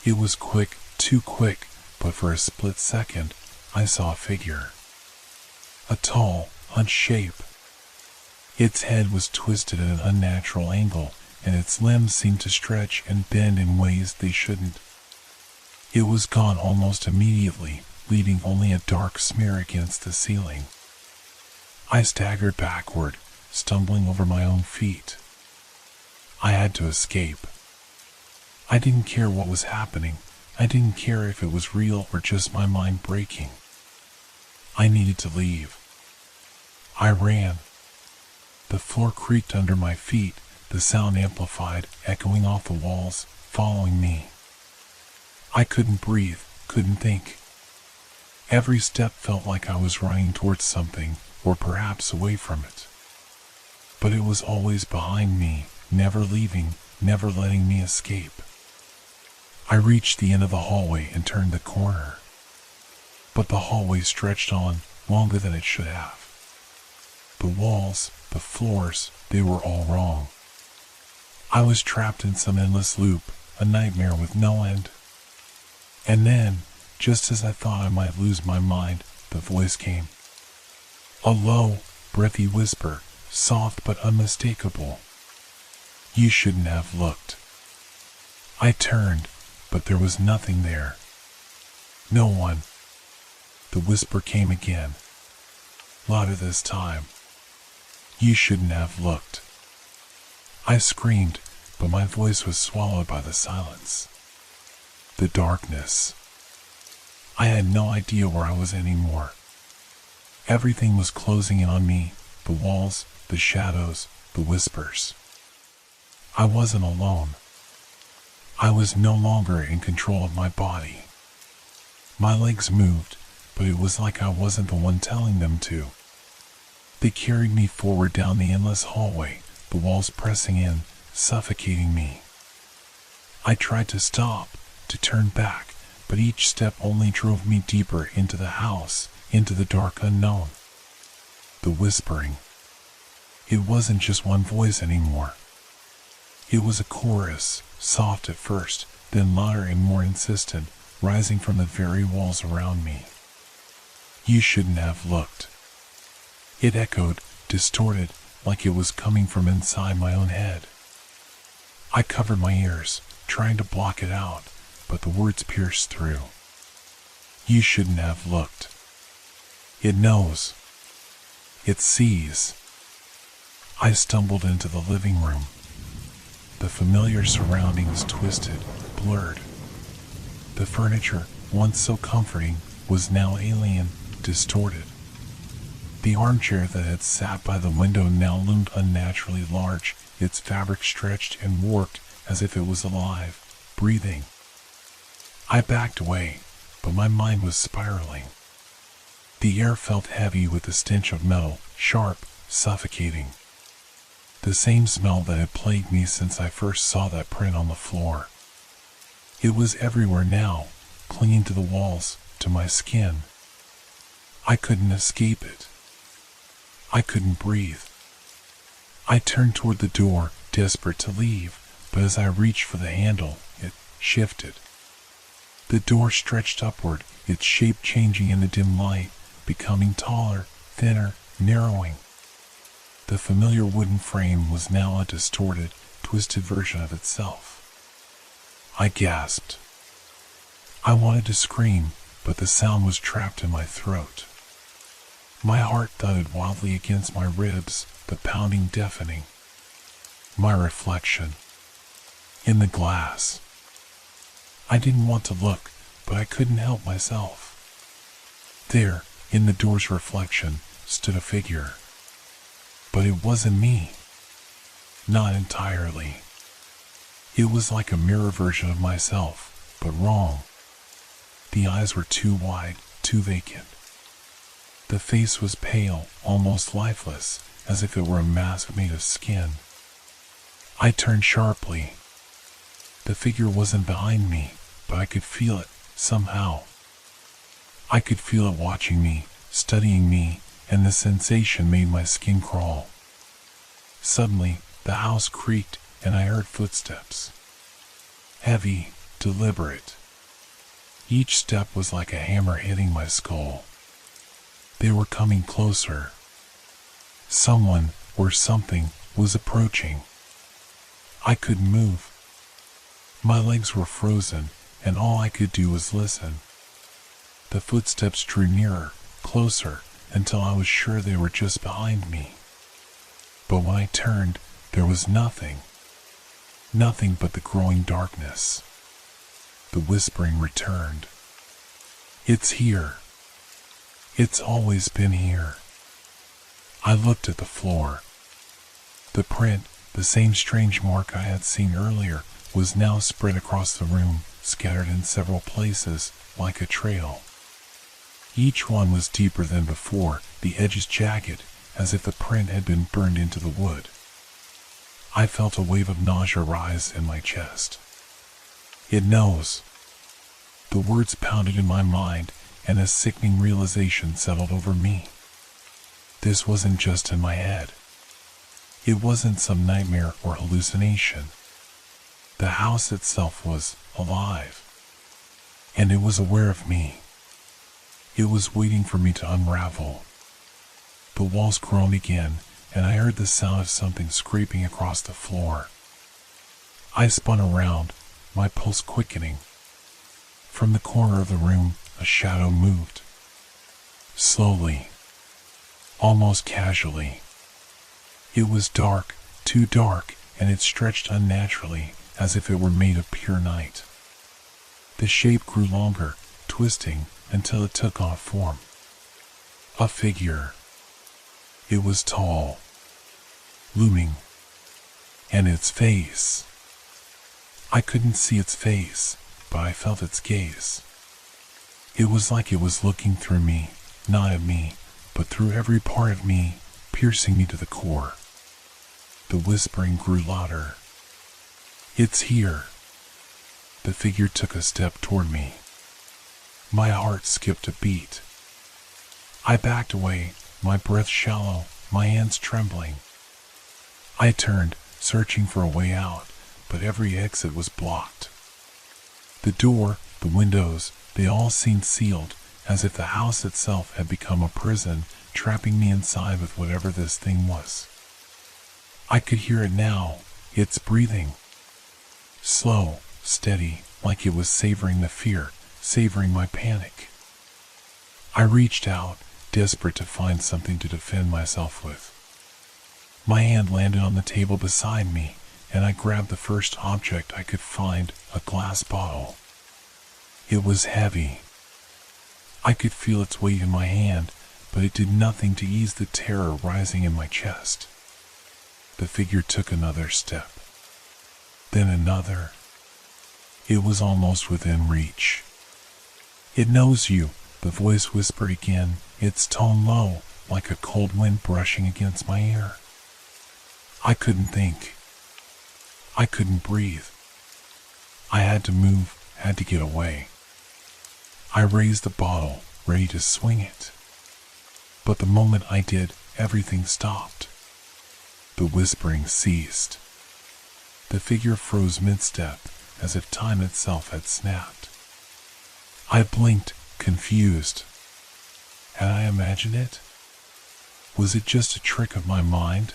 It was quick, too quick, but for a split second, I saw a figure. A tall, hunched shape. Its head was twisted at an unnatural angle, and its limbs seemed to stretch and bend in ways they shouldn't. It was gone almost immediately, leaving only a dark smear against the ceiling. I staggered backward, stumbling over my own feet. I had to escape. I didn't care what was happening. I didn't care if it was real or just my mind breaking. I needed to leave. I ran. The floor creaked under my feet, the sound amplified, echoing off the walls, following me. I couldn't breathe, couldn't think. Every step felt like I was running towards something, or perhaps away from it. But it was always behind me, never leaving, never letting me escape. I reached the end of the hallway and turned the corner. But the hallway stretched on, longer than it should have. The walls, the floors, they were all wrong. I was trapped in some endless loop, a nightmare with no end. And then, just as I thought I might lose my mind, the voice came. A low, breathy whisper, soft but unmistakable. You shouldn't have looked. I turned, but there was nothing there. No one. The whisper came again, louder this time. You shouldn't have looked. I screamed, but my voice was swallowed by the silence. The darkness. I had no idea where I was anymore. Everything was closing in on me, the walls, the shadows, the whispers. I wasn't alone. I was no longer in control of my body. My legs moved, but it was like I wasn't the one telling them to. They carried me forward down the endless hallway, the walls pressing in, suffocating me. I tried to stop, to turn back, but each step only drove me deeper into the house, into the dark unknown. The whispering. It wasn't just one voice anymore. It was a chorus, soft at first, then louder and more insistent, rising from the very walls around me. You shouldn't have looked. It echoed, distorted, like it was coming from inside my own head. I covered my ears, trying to block it out, but the words pierced through. You shouldn't have looked. It knows. It sees. I stumbled into the living room. The familiar surroundings twisted, blurred. The furniture, once so comforting, was now alien, distorted. The armchair that had sat by the window now loomed unnaturally large, its fabric stretched and warped as if it was alive, breathing. I backed away, but my mind was spiraling. The air felt heavy with the stench of metal, sharp, suffocating. The same smell that had plagued me since I first saw that print on the floor. It was everywhere now, clinging to the walls, to my skin. I couldn't escape it. I couldn't breathe. I turned toward the door, desperate to leave, but as I reached for the handle, it shifted. The door stretched upward, its shape changing in the dim light, becoming taller, thinner, narrowing. The familiar wooden frame was now a distorted, twisted version of itself. I gasped. I wanted to scream, but the sound was trapped in my throat. My heart thudded wildly against my ribs, the pounding deafening. My reflection. In the glass. I didn't want to look, but I couldn't help myself. There, in the door's reflection, stood a figure. But it wasn't me. Not entirely. It was like a mirror version of myself, but wrong. The eyes were too wide, too vacant. The face was pale, almost lifeless, as if it were a mask made of skin. I turned sharply. The figure wasn't behind me, but I could feel it, somehow. I could feel it watching me, studying me, and the sensation made my skin crawl. Suddenly, the house creaked, and I heard footsteps. Heavy, deliberate. Each step was like a hammer hitting my skull. They were coming closer. Someone, or something, was approaching. I couldn't move. My legs were frozen, and all I could do was listen. The footsteps drew nearer, closer, until I was sure they were just behind me. But when I turned, there was nothing. Nothing but the growing darkness. The whispering returned. It's here. It's always been here. I looked at the floor. The print, the same strange mark I had seen earlier, was now spread across the room, scattered in several places, like a trail. Each one was deeper than before, the edges jagged, as if the print had been burned into the wood. I felt a wave of nausea rise in my chest. It knows. The words pounded in my mind, and a sickening realization settled over me. This wasn't just in my head. It wasn't some nightmare or hallucination. The house itself was alive, and it was aware of me. It was waiting for me to unravel. The walls groaned again, and I heard the sound of something scraping across the floor. I spun around, my pulse quickening. From the corner of the room, a shadow moved. Slowly, almost casually. It was dark, too dark, and it stretched unnaturally, as if it were made of pure night. The shape grew longer, twisting, until it took on form. A figure. It was tall, looming, and its face. I couldn't see its face, but I felt its gaze. It was like it was looking through me, not at me, but through every part of me, piercing me to the core. The whispering grew louder. It's here. The figure took a step toward me. My heart skipped a beat. I backed away, my breath shallow, my hands trembling. I turned, searching for a way out, but every exit was blocked. The door, the windows, they all seemed sealed, as if the house itself had become a prison, trapping me inside with whatever this thing was. I could hear it now, its breathing. Slow, steady, like it was savoring the fear, savoring my panic. I reached out, desperate to find something to defend myself with. My hand landed on the table beside me, and I grabbed the first object I could find, a glass bottle. It was heavy. I could feel its weight in my hand, but it did nothing to ease the terror rising in my chest. The figure took another step, then another. It was almost within reach. It knows you, the voice whispered again, its tone low, like a cold wind brushing against my ear. I couldn't think. I couldn't breathe. I had to move, had to get away. I raised the bottle, ready to swing it. But the moment I did, everything stopped. The whispering ceased. The figure froze mid-step, as if time itself had snapped. I blinked, confused. Had I imagined it? Was it just a trick of my mind?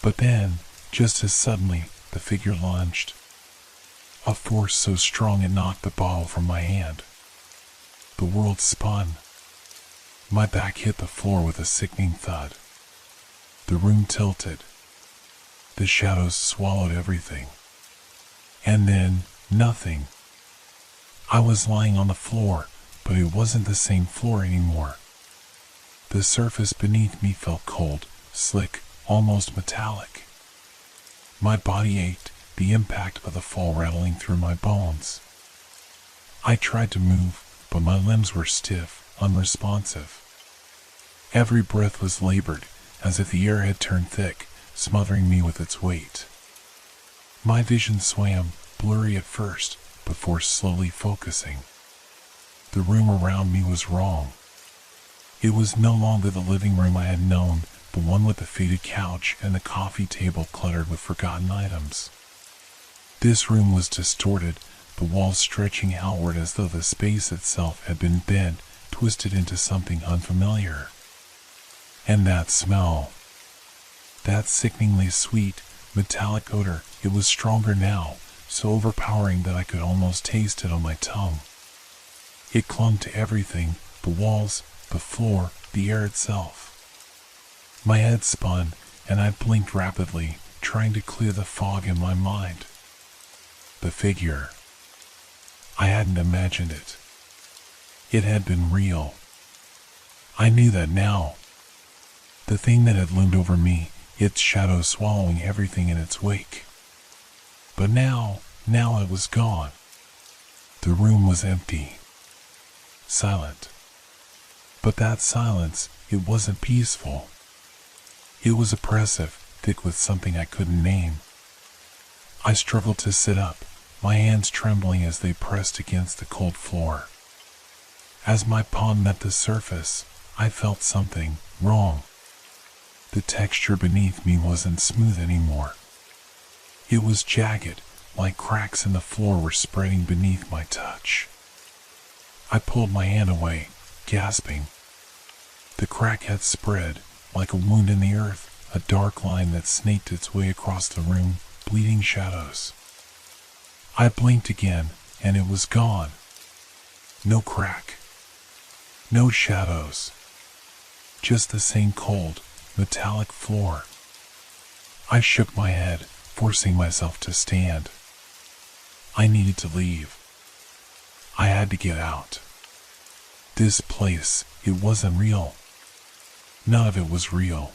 But then, just as suddenly, the figure lunged. A force so strong it knocked the bottle from my hand. The world spun. My back hit the floor with a sickening thud. The room tilted. The shadows swallowed everything. And then, nothing. I was lying on the floor, but it wasn't the same floor anymore. The surface beneath me felt cold, slick, almost metallic. My body ached, the impact of the fall rattling through my bones. I tried to move, but my limbs were stiff, unresponsive. Every breath was labored, as if the air had turned thick, smothering me with its weight. My vision swam, blurry at first, before slowly focusing. The room around me was wrong. It was no longer the living room I had known, the one with the faded couch and the coffee table cluttered with forgotten items. This room was distorted, the walls stretching outward as though the space itself had been bent, twisted into something unfamiliar. And that smell, that sickeningly sweet, metallic odor, it was stronger now, so overpowering that I could almost taste it on my tongue. It clung to everything, the walls, the floor, the air itself. My head spun, and I blinked rapidly, trying to clear the fog in my mind. The figure. I hadn't imagined it. It had been real. I knew that now. The thing that had loomed over me, its shadow swallowing everything in its wake. But now it was gone. The room was empty. Silent. But that silence, it wasn't peaceful. It was oppressive, thick with something I couldn't name. I struggled to sit up, my hands trembling as they pressed against the cold floor. As my palm met the surface, I felt something wrong. The texture beneath me wasn't smooth anymore. It was jagged, like cracks in the floor were spreading beneath my touch. I pulled my hand away, gasping. The crack had spread, like a wound in the earth, a dark line that snaked its way across the room, bleeding shadows. I blinked again, and it was gone. No crack. No shadows. Just the same cold, metallic floor. I shook my head, forcing myself to stand. I needed to leave. I had to get out. This place, it wasn't real. None of it was real.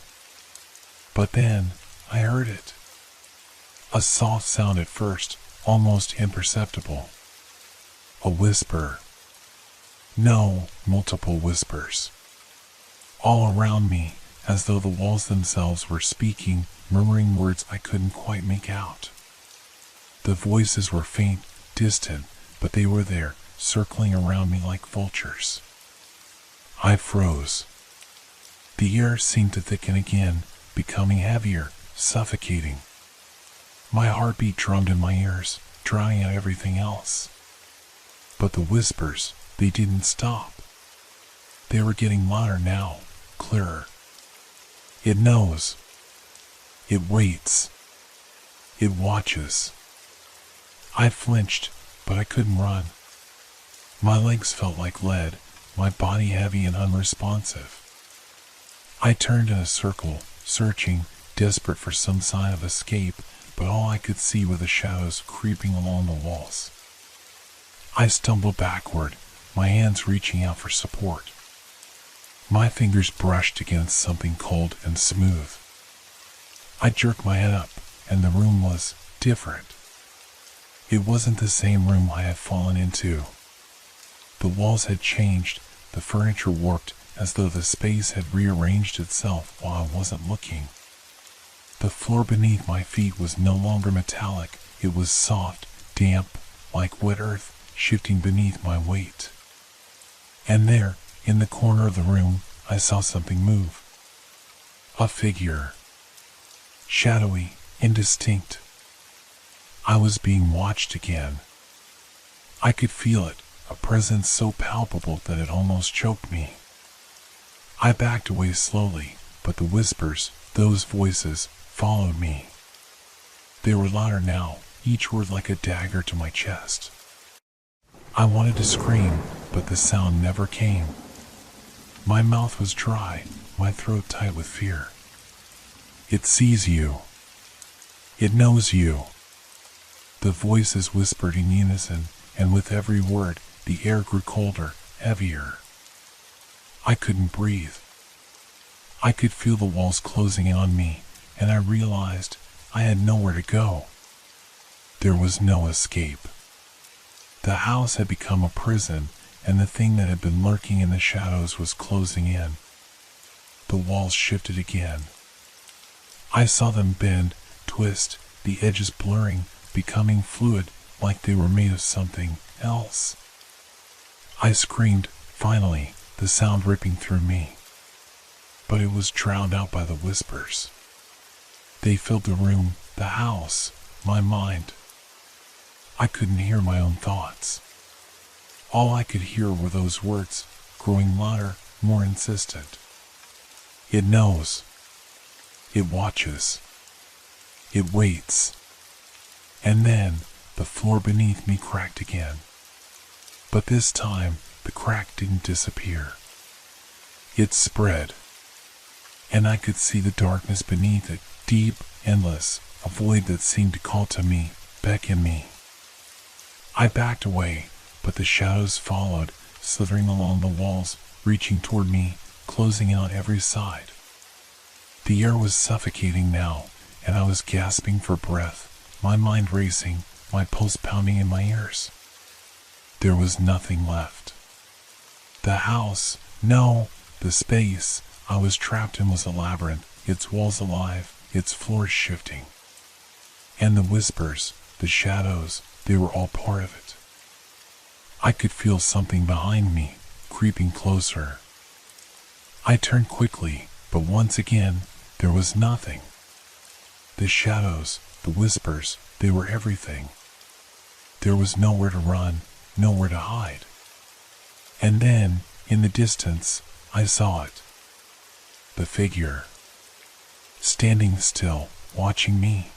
But then, I heard it. A soft sound at first, almost imperceptible. A whisper. No, multiple whispers. All around me, as though the walls themselves were speaking, murmuring words I couldn't quite make out. The voices were faint, distant, but they were there, circling around me like vultures. I froze. The air seemed to thicken again, becoming heavier, suffocating. My heartbeat drummed in my ears, drowning out everything else. But the whispers, they didn't stop. They were getting louder now, clearer. It knows. It waits. It watches. I flinched, but I couldn't run. My legs felt like lead, my body heavy and unresponsive. I turned in a circle, searching, desperate for some sign of escape, but all I could see were the shadows creeping along the walls. I stumbled backward, my hands reaching out for support. My fingers brushed against something cold and smooth. I jerked my head up, and the room was different. It wasn't the same room I had fallen into. The walls had changed, the furniture warped, as though the space had rearranged itself while I wasn't looking. The floor beneath my feet was no longer metallic, it was soft, damp, like wet earth, shifting beneath my weight. And there, in the corner of the room, I saw something move. A figure. Shadowy, indistinct. I was being watched again. I could feel it, a presence so palpable that it almost choked me. I backed away slowly, but the whispers, those voices, followed me. They were louder now, each word like a dagger to my chest. I wanted to scream, but the sound never came. My mouth was dry, my throat tight with fear. It sees you. It knows you. The voices whispered in unison, and with every word, the air grew colder, heavier. I couldn't breathe. I could feel the walls closing in on me, and I realized I had nowhere to go. There was no escape. The house had become a prison, and the thing that had been lurking in the shadows was closing in. The walls shifted again. I saw them bend, twist, the edges blurring, becoming fluid, like they were made of something else. I screamed, finally, the sound ripping through me. But it was drowned out by the whispers. They filled the room, the house, my mind. I couldn't hear my own thoughts. All I could hear were those words, growing louder, more insistent. It knows. It watches. It waits. And then, the floor beneath me cracked again. But this time, the crack didn't disappear. It spread. And I could see the darkness beneath it, deep, endless, a void that seemed to call to me, beckon me. I backed away, but the shadows followed, slithering along the walls, reaching toward me, closing in on every side. The air was suffocating now, and I was gasping for breath, my mind racing, my pulse pounding in my ears. There was nothing left. The house, no, the space I was trapped in was a labyrinth, its walls alive, its floors shifting. And the whispers, the shadows, they were all part of it. I could feel something behind me, creeping closer. I turned quickly, but once again, there was nothing. The shadows, the whispers, they were everything. There was nowhere to run, nowhere to hide. And then, in the distance, I saw it. The figure. Standing still, watching me.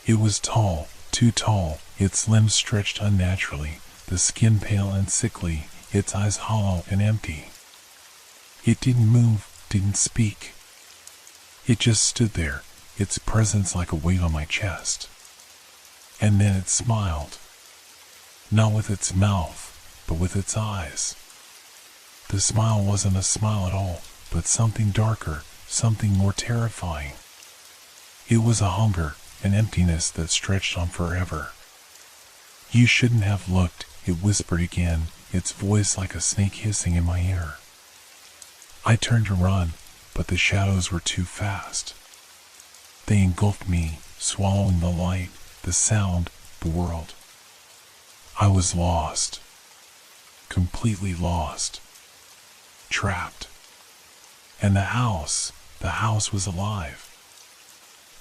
It was tall, too tall, its limbs stretched unnaturally, the skin pale and sickly, its eyes hollow and empty. It didn't move, didn't speak. It just stood there, its presence like a weight on my chest. And then it smiled. Not with its mouth, but with its eyes. The smile wasn't a smile at all, but something darker, something more terrifying. It was a hunger, an emptiness that stretched on forever. You shouldn't have looked, it whispered again, its voice like a snake hissing in my ear. I turned to run, but the shadows were too fast. They engulfed me, swallowing the light, the sound, the world. I was lost. Completely lost. Trapped. And the house was alive.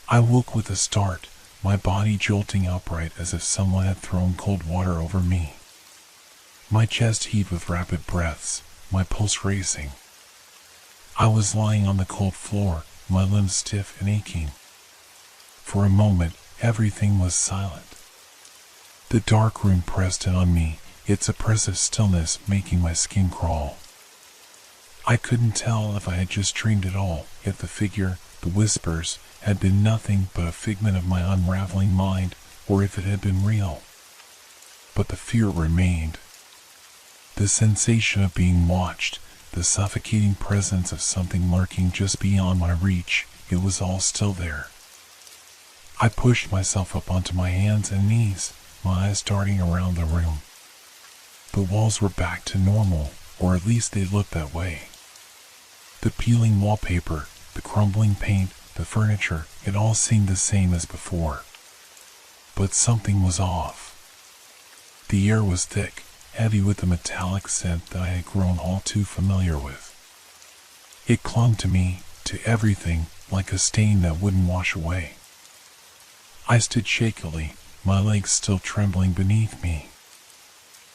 I woke with a start, my body jolting upright as if someone had thrown cold water over me. My chest heaved with rapid breaths, my pulse racing. I was lying on the cold floor, my limbs stiff and aching. For a moment, everything was silent. The dark room pressed in on me, its oppressive stillness making my skin crawl. I couldn't tell if I had just dreamed at all, if the figure, the whispers, had been nothing but a figment of my unraveling mind, or if it had been real. But the fear remained. The sensation of being watched, the suffocating presence of something lurking just beyond my reach, it was all still there. I pushed myself up onto my hands and knees, my eyes darting around the room. The walls were back to normal, or at least they looked that way. The peeling wallpaper, the crumbling paint, the furniture, it all seemed the same as before. But something was off. The air was thick, heavy with the metallic scent that I had grown all too familiar with. It clung to me, to everything, like a stain that wouldn't wash away. I stood shakily, my legs still trembling beneath me.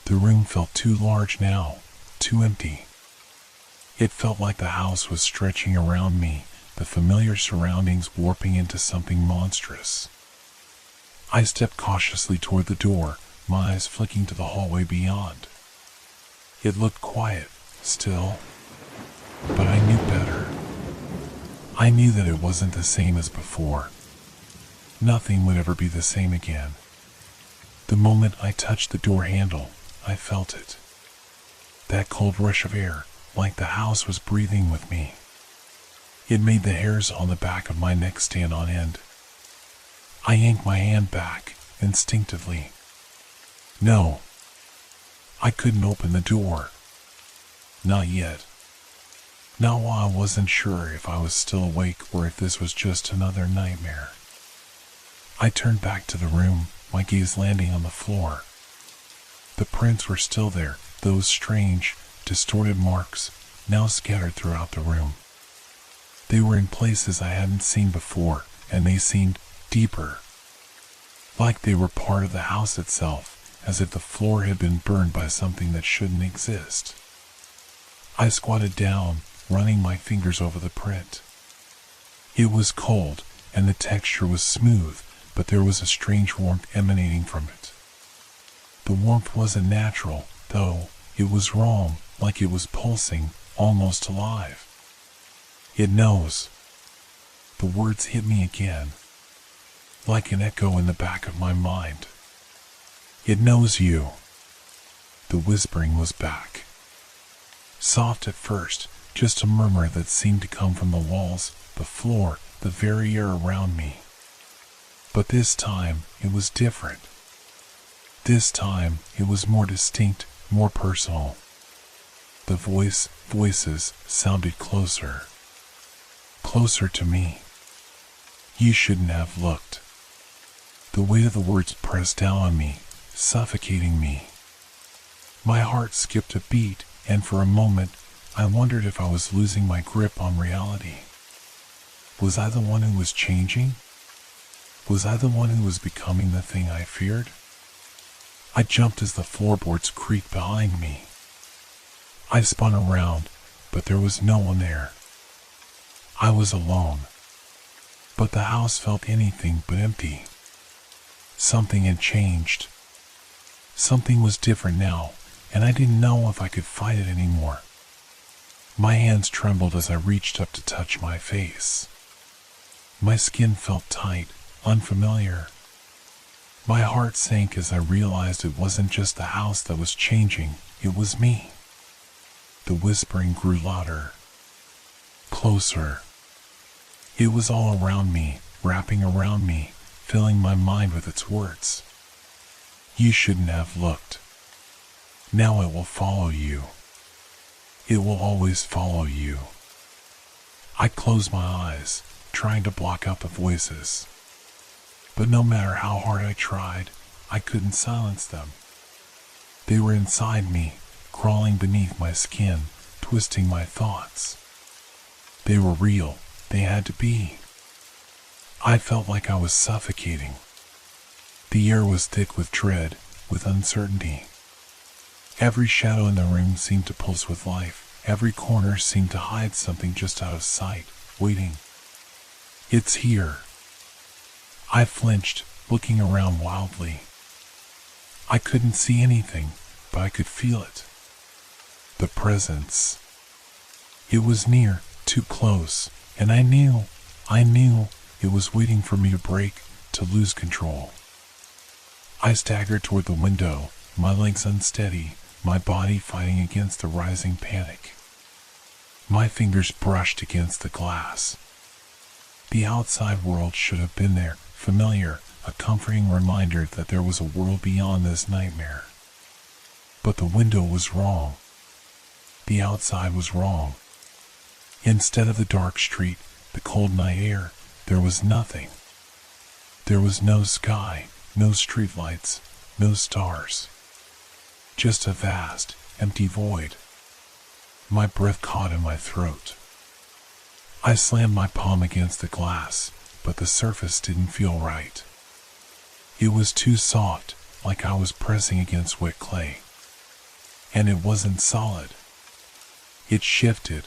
The room felt too large now, too empty. It felt like the house was stretching around me, the familiar surroundings warping into something monstrous. I stepped cautiously toward the door, my eyes flicking to the hallway beyond. It looked quiet, still, but I knew better. I knew that it wasn't the same as before. Nothing would ever be the same again. The moment I touched the door handle, I felt it. That cold rush of air, like the house was breathing with me. It made the hairs on the back of my neck stand on end. I yanked my hand back, instinctively. No, I couldn't open the door. Not yet. Not while I wasn't sure if I was still awake or if this was just another nightmare. I turned back to the room, my gaze landing on the floor. The prints were still there, those strange, distorted marks, now scattered throughout the room. They were in places I hadn't seen before, and they seemed deeper. Like they were part of the house itself, as if the floor had been burned by something that shouldn't exist. I squatted down, running my fingers over the print. It was cold, and the texture was smooth, but there was a strange warmth emanating from it. The warmth wasn't natural, though. It was wrong, like it was pulsing, almost alive. It knows. The words hit me again, like an echo in the back of my mind. It knows you. The whispering was back. Soft at first, just a murmur that seemed to come from the walls, the floor, the very air around me. But this time, it was different. This time, it was more distinct, more personal. The voices sounded closer. Closer to me. You shouldn't have looked. The weight of the words pressed down on me, suffocating me. My heart skipped a beat, and for a moment, I wondered if I was losing my grip on reality. Was I the one who was changing? Was I the one who was becoming the thing I feared? I jumped as the floorboards creaked behind me. I spun around, but there was no one there. I was alone. But the house felt anything but empty. Something had changed. Something was different now, and I didn't know if I could fight it anymore. My hands trembled as I reached up to touch my face. My skin felt tight, unfamiliar. My heart sank as I realized it wasn't just the house that was changing, it was me. The whispering grew louder. Closer. It was all around me, wrapping around me, filling my mind with its words. You shouldn't have looked. Now it will follow you. It will always follow you. I closed my eyes, trying to block out the voices. But no matter how hard I tried, I couldn't silence them. They were inside me, crawling beneath my skin, twisting my thoughts. They were real. They had to be. I felt like I was suffocating. The air was thick with dread, with uncertainty. Every shadow in the room seemed to pulse with life. Every corner seemed to hide something just out of sight, waiting. It's here. I flinched, looking around wildly. I couldn't see anything, but I could feel it. The presence. It was near, too close, and I knew it was waiting for me to break, to lose control. I staggered toward the window, my legs unsteady, my body fighting against the rising panic. My fingers brushed against the glass. The outside world should have been there, familiar, a comforting reminder that there was a world beyond this nightmare. But the window was wrong. The outside was wrong. Instead of the dark street, the cold night air, there was nothing. There was no sky, no streetlights, no stars. Just a vast, empty void. My breath caught in my throat. I slammed my palm against the glass, but the surface didn't feel right. It was too soft, like I was pressing against wet clay. And it wasn't solid. It shifted.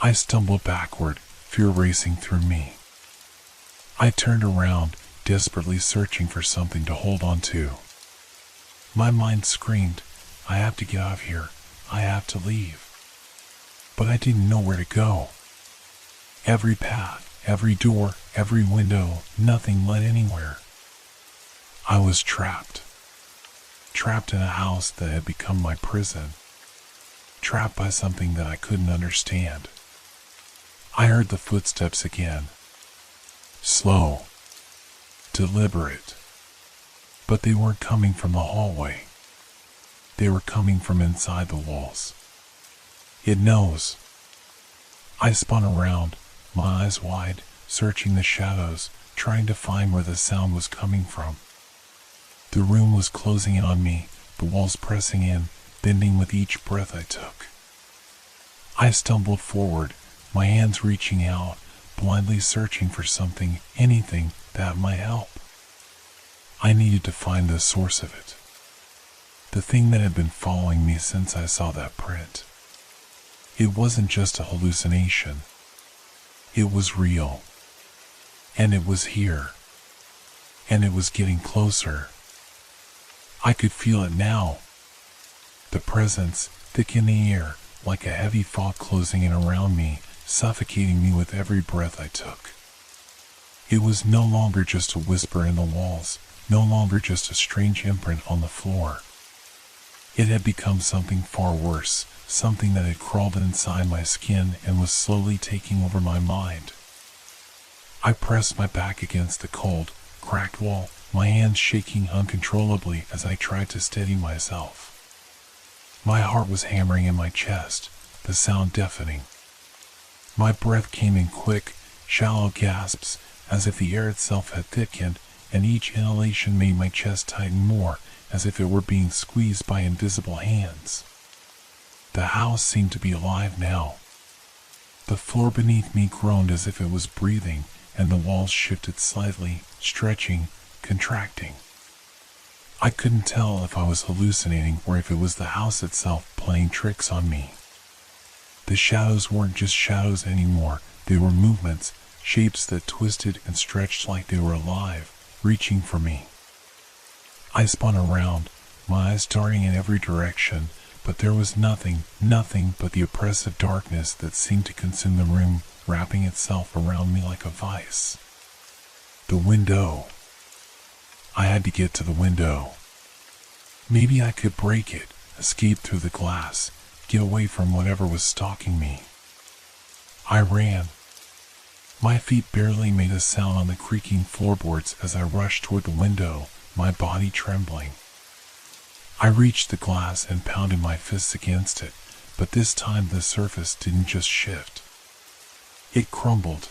I stumbled backward, fear racing through me. I turned around, desperately searching for something to hold on to. My mind screamed, I have to get out of here. I have to leave. But I didn't know where to go. Every path, every door, every window, nothing led anywhere. I was trapped. Trapped in a house that had become my prison. Trapped by something that I couldn't understand. I heard the footsteps again. Slow. Deliberate. But they weren't coming from the hallway. They were coming from inside the walls. It knows. I spun around, my eyes wide, searching the shadows, trying to find where the sound was coming from. The room was closing in on me, the walls pressing in, bending with each breath I took. I stumbled forward, my hands reaching out, blindly searching for something, anything that might help. I needed to find the source of it. The thing that had been following me since I saw that print. It wasn't just a hallucination. It was real. And it was here. And it was getting closer. I could feel it now. The presence, thick in the air, like a heavy fog closing in around me, suffocating me with every breath I took. It was no longer just a whisper in the walls, no longer just a strange imprint on the floor. It had become something far worse, something that had crawled inside my skin and was slowly taking over my mind. I pressed my back against the cold, cracked wall, my hands shaking uncontrollably as I tried to steady myself. My heart was hammering in my chest, the sound deafening. My breath came in quick, shallow gasps, as if the air itself had thickened, and each inhalation made my chest tighten more, as if it were being squeezed by invisible hands. The house seemed to be alive now. The floor beneath me groaned as if it was breathing, and the walls shifted slightly, stretching, contracting. I couldn't tell if I was hallucinating or if it was the house itself playing tricks on me. The shadows weren't just shadows anymore, they were movements, shapes that twisted and stretched like they were alive, reaching for me. I spun around, my eyes darting in every direction, but there was nothing but the oppressive darkness that seemed to consume the room, wrapping itself around me like a vice. The window. I had to get to the window. Maybe I could break it, escape through the glass, get away from whatever was stalking me. I ran. My feet barely made a sound on the creaking floorboards as I rushed toward the window, my body trembling. I reached the glass and pounded my fists against it, but this time the surface didn't just shift. It crumbled.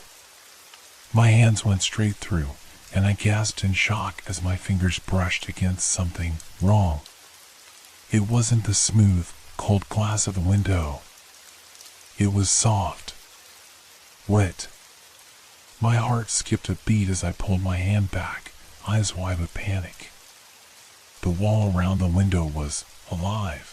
My hands went straight through, and I gasped in shock as my fingers brushed against something wrong. It wasn't the smooth, cold glass of the window. It was soft. Wet. My heart skipped a beat as I pulled my hand back, eyes wide with panic. The wall around the window was alive.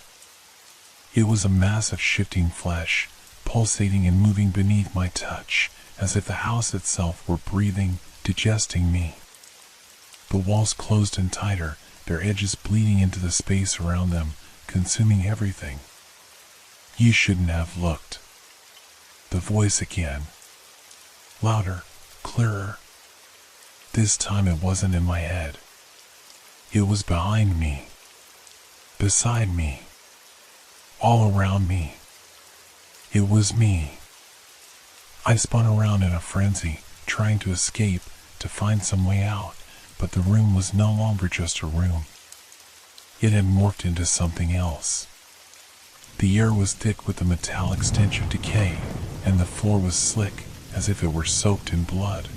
It was a mass of shifting flesh, pulsating and moving beneath my touch, as if the house itself were breathing, digesting me. The walls closed in tighter, their edges bleeding into the space around them, consuming everything. You shouldn't have looked. The voice again. Louder, clearer. This time it wasn't in my head. It was behind me. Beside me. All around me. It was me. I spun around in a frenzy, trying to escape, to find some way out, but the room was no longer just a room. It had morphed into something else. The air was thick with the metallic stench of decay, and the floor was slick, as if it were soaked in blood.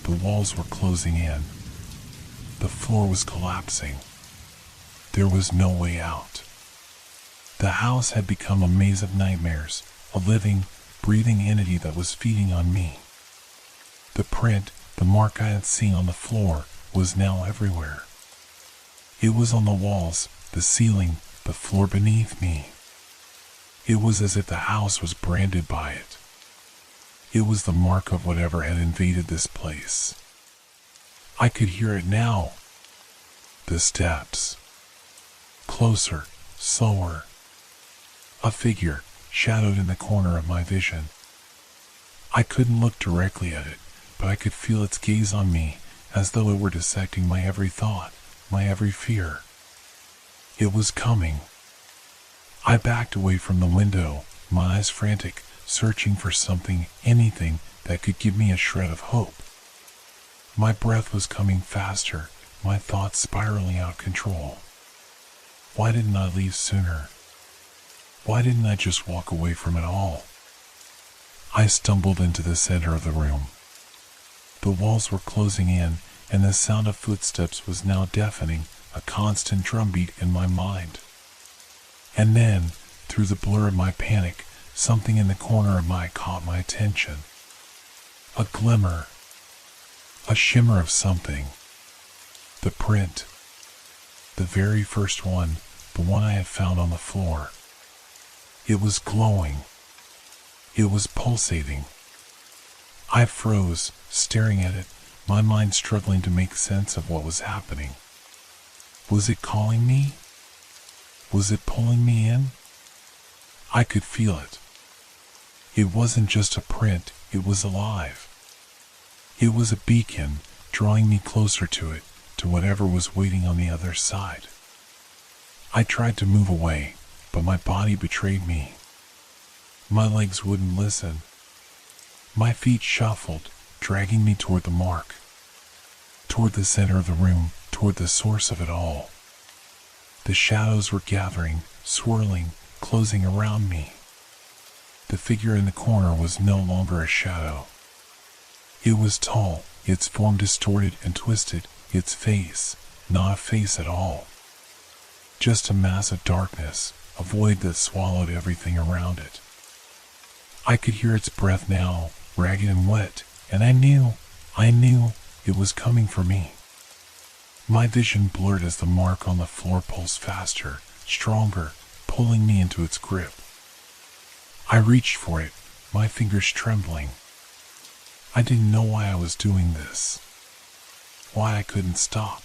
The walls were closing in. The floor was collapsing. There was no way out. The house had become a maze of nightmares, a living, breathing entity that was feeding on me. The print, the mark I had seen on the floor, was now everywhere. It was on the walls, the ceiling, the floor beneath me. It was as if the house was branded by it. It was the mark of whatever had invaded this place. I could hear it now. The steps. Closer, slower. A figure, shadowed in the corner of my vision. I couldn't look directly at it, but I could feel its gaze on me, as though it were dissecting my every thought, my every fear. It was coming. I backed away from the window, my eyes frantic, searching for something, anything, that could give me a shred of hope. My breath was coming faster, my thoughts spiraling out of control. Why didn't I leave sooner? Why didn't I just walk away from it all? I stumbled into the center of the room. The walls were closing in, and the sound of footsteps was now deafening, a constant drumbeat in my mind. And then, through the blur of my panic, something in the corner of my eye caught my attention. A glimmer. A shimmer of something. The print. The very first one, the one I had found on the floor. It was glowing. It was pulsating. I froze, staring at it, my mind struggling to make sense of what was happening. Was it calling me? Was it pulling me in? I could feel it. It wasn't just a print, it was alive. It was a beacon, drawing me closer to it, to whatever was waiting on the other side. I tried to move away, but my body betrayed me. My legs wouldn't listen. My feet shuffled, dragging me toward the mark. Toward the center of the room, toward the source of it all. The shadows were gathering, swirling, closing around me. The figure in the corner was no longer a shadow. It was tall, its form distorted and twisted, its face, not a face at all. Just a mass of darkness, a void that swallowed everything around it. I could hear its breath now, ragged and wet, and I knew it was coming for me. My vision blurred as the mark on the floor pulsed faster, stronger, pulling me into its grip. I reached for it, my fingers trembling. I didn't know why I was doing this, why I couldn't stop.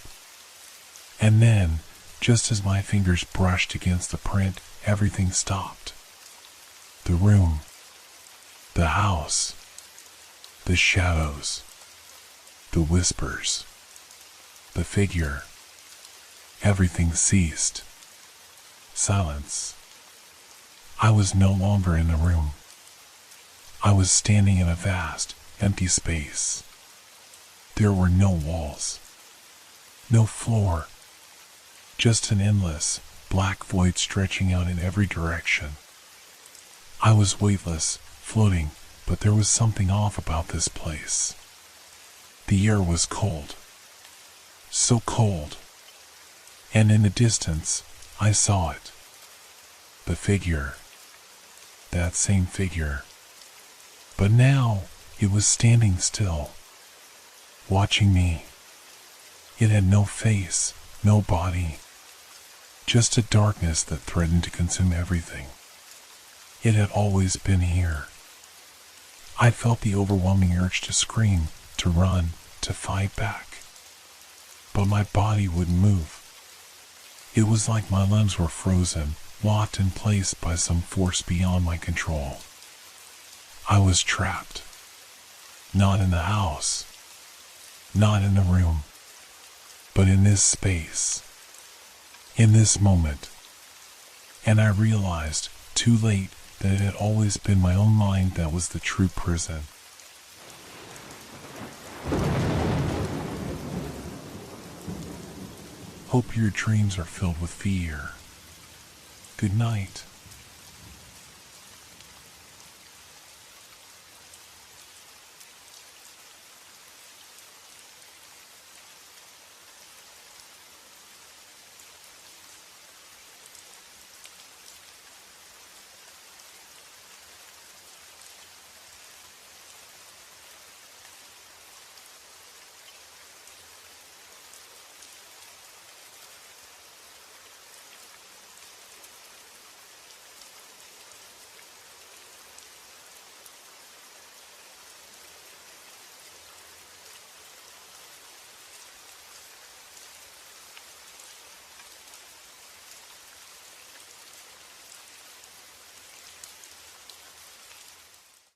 And then, just as my fingers brushed against the print, everything stopped. The room, the house, the shadows, the whispers, the figure. Everything ceased. Silence. I was no longer in the room. I was standing in a vast, empty space. There were no walls, no floor, just an endless, black void stretching out in every direction. I was weightless, floating, but there was something off about this place. The air was cold. So cold. And in the distance, I saw it. The figure. That same figure. But now, it was standing still, watching me. It had no face, no body, just a darkness that threatened to consume everything. It had always been here. I felt the overwhelming urge to scream, to run, to fight back. But my body wouldn't move. It was like my limbs were frozen, locked in place by some force beyond my control. I was trapped. Not in the house, not in the room, but in this space, in this moment. And I realized, too late, that it had always been my own mind that was the true prison. Hope your dreams are filled with fear. Good night.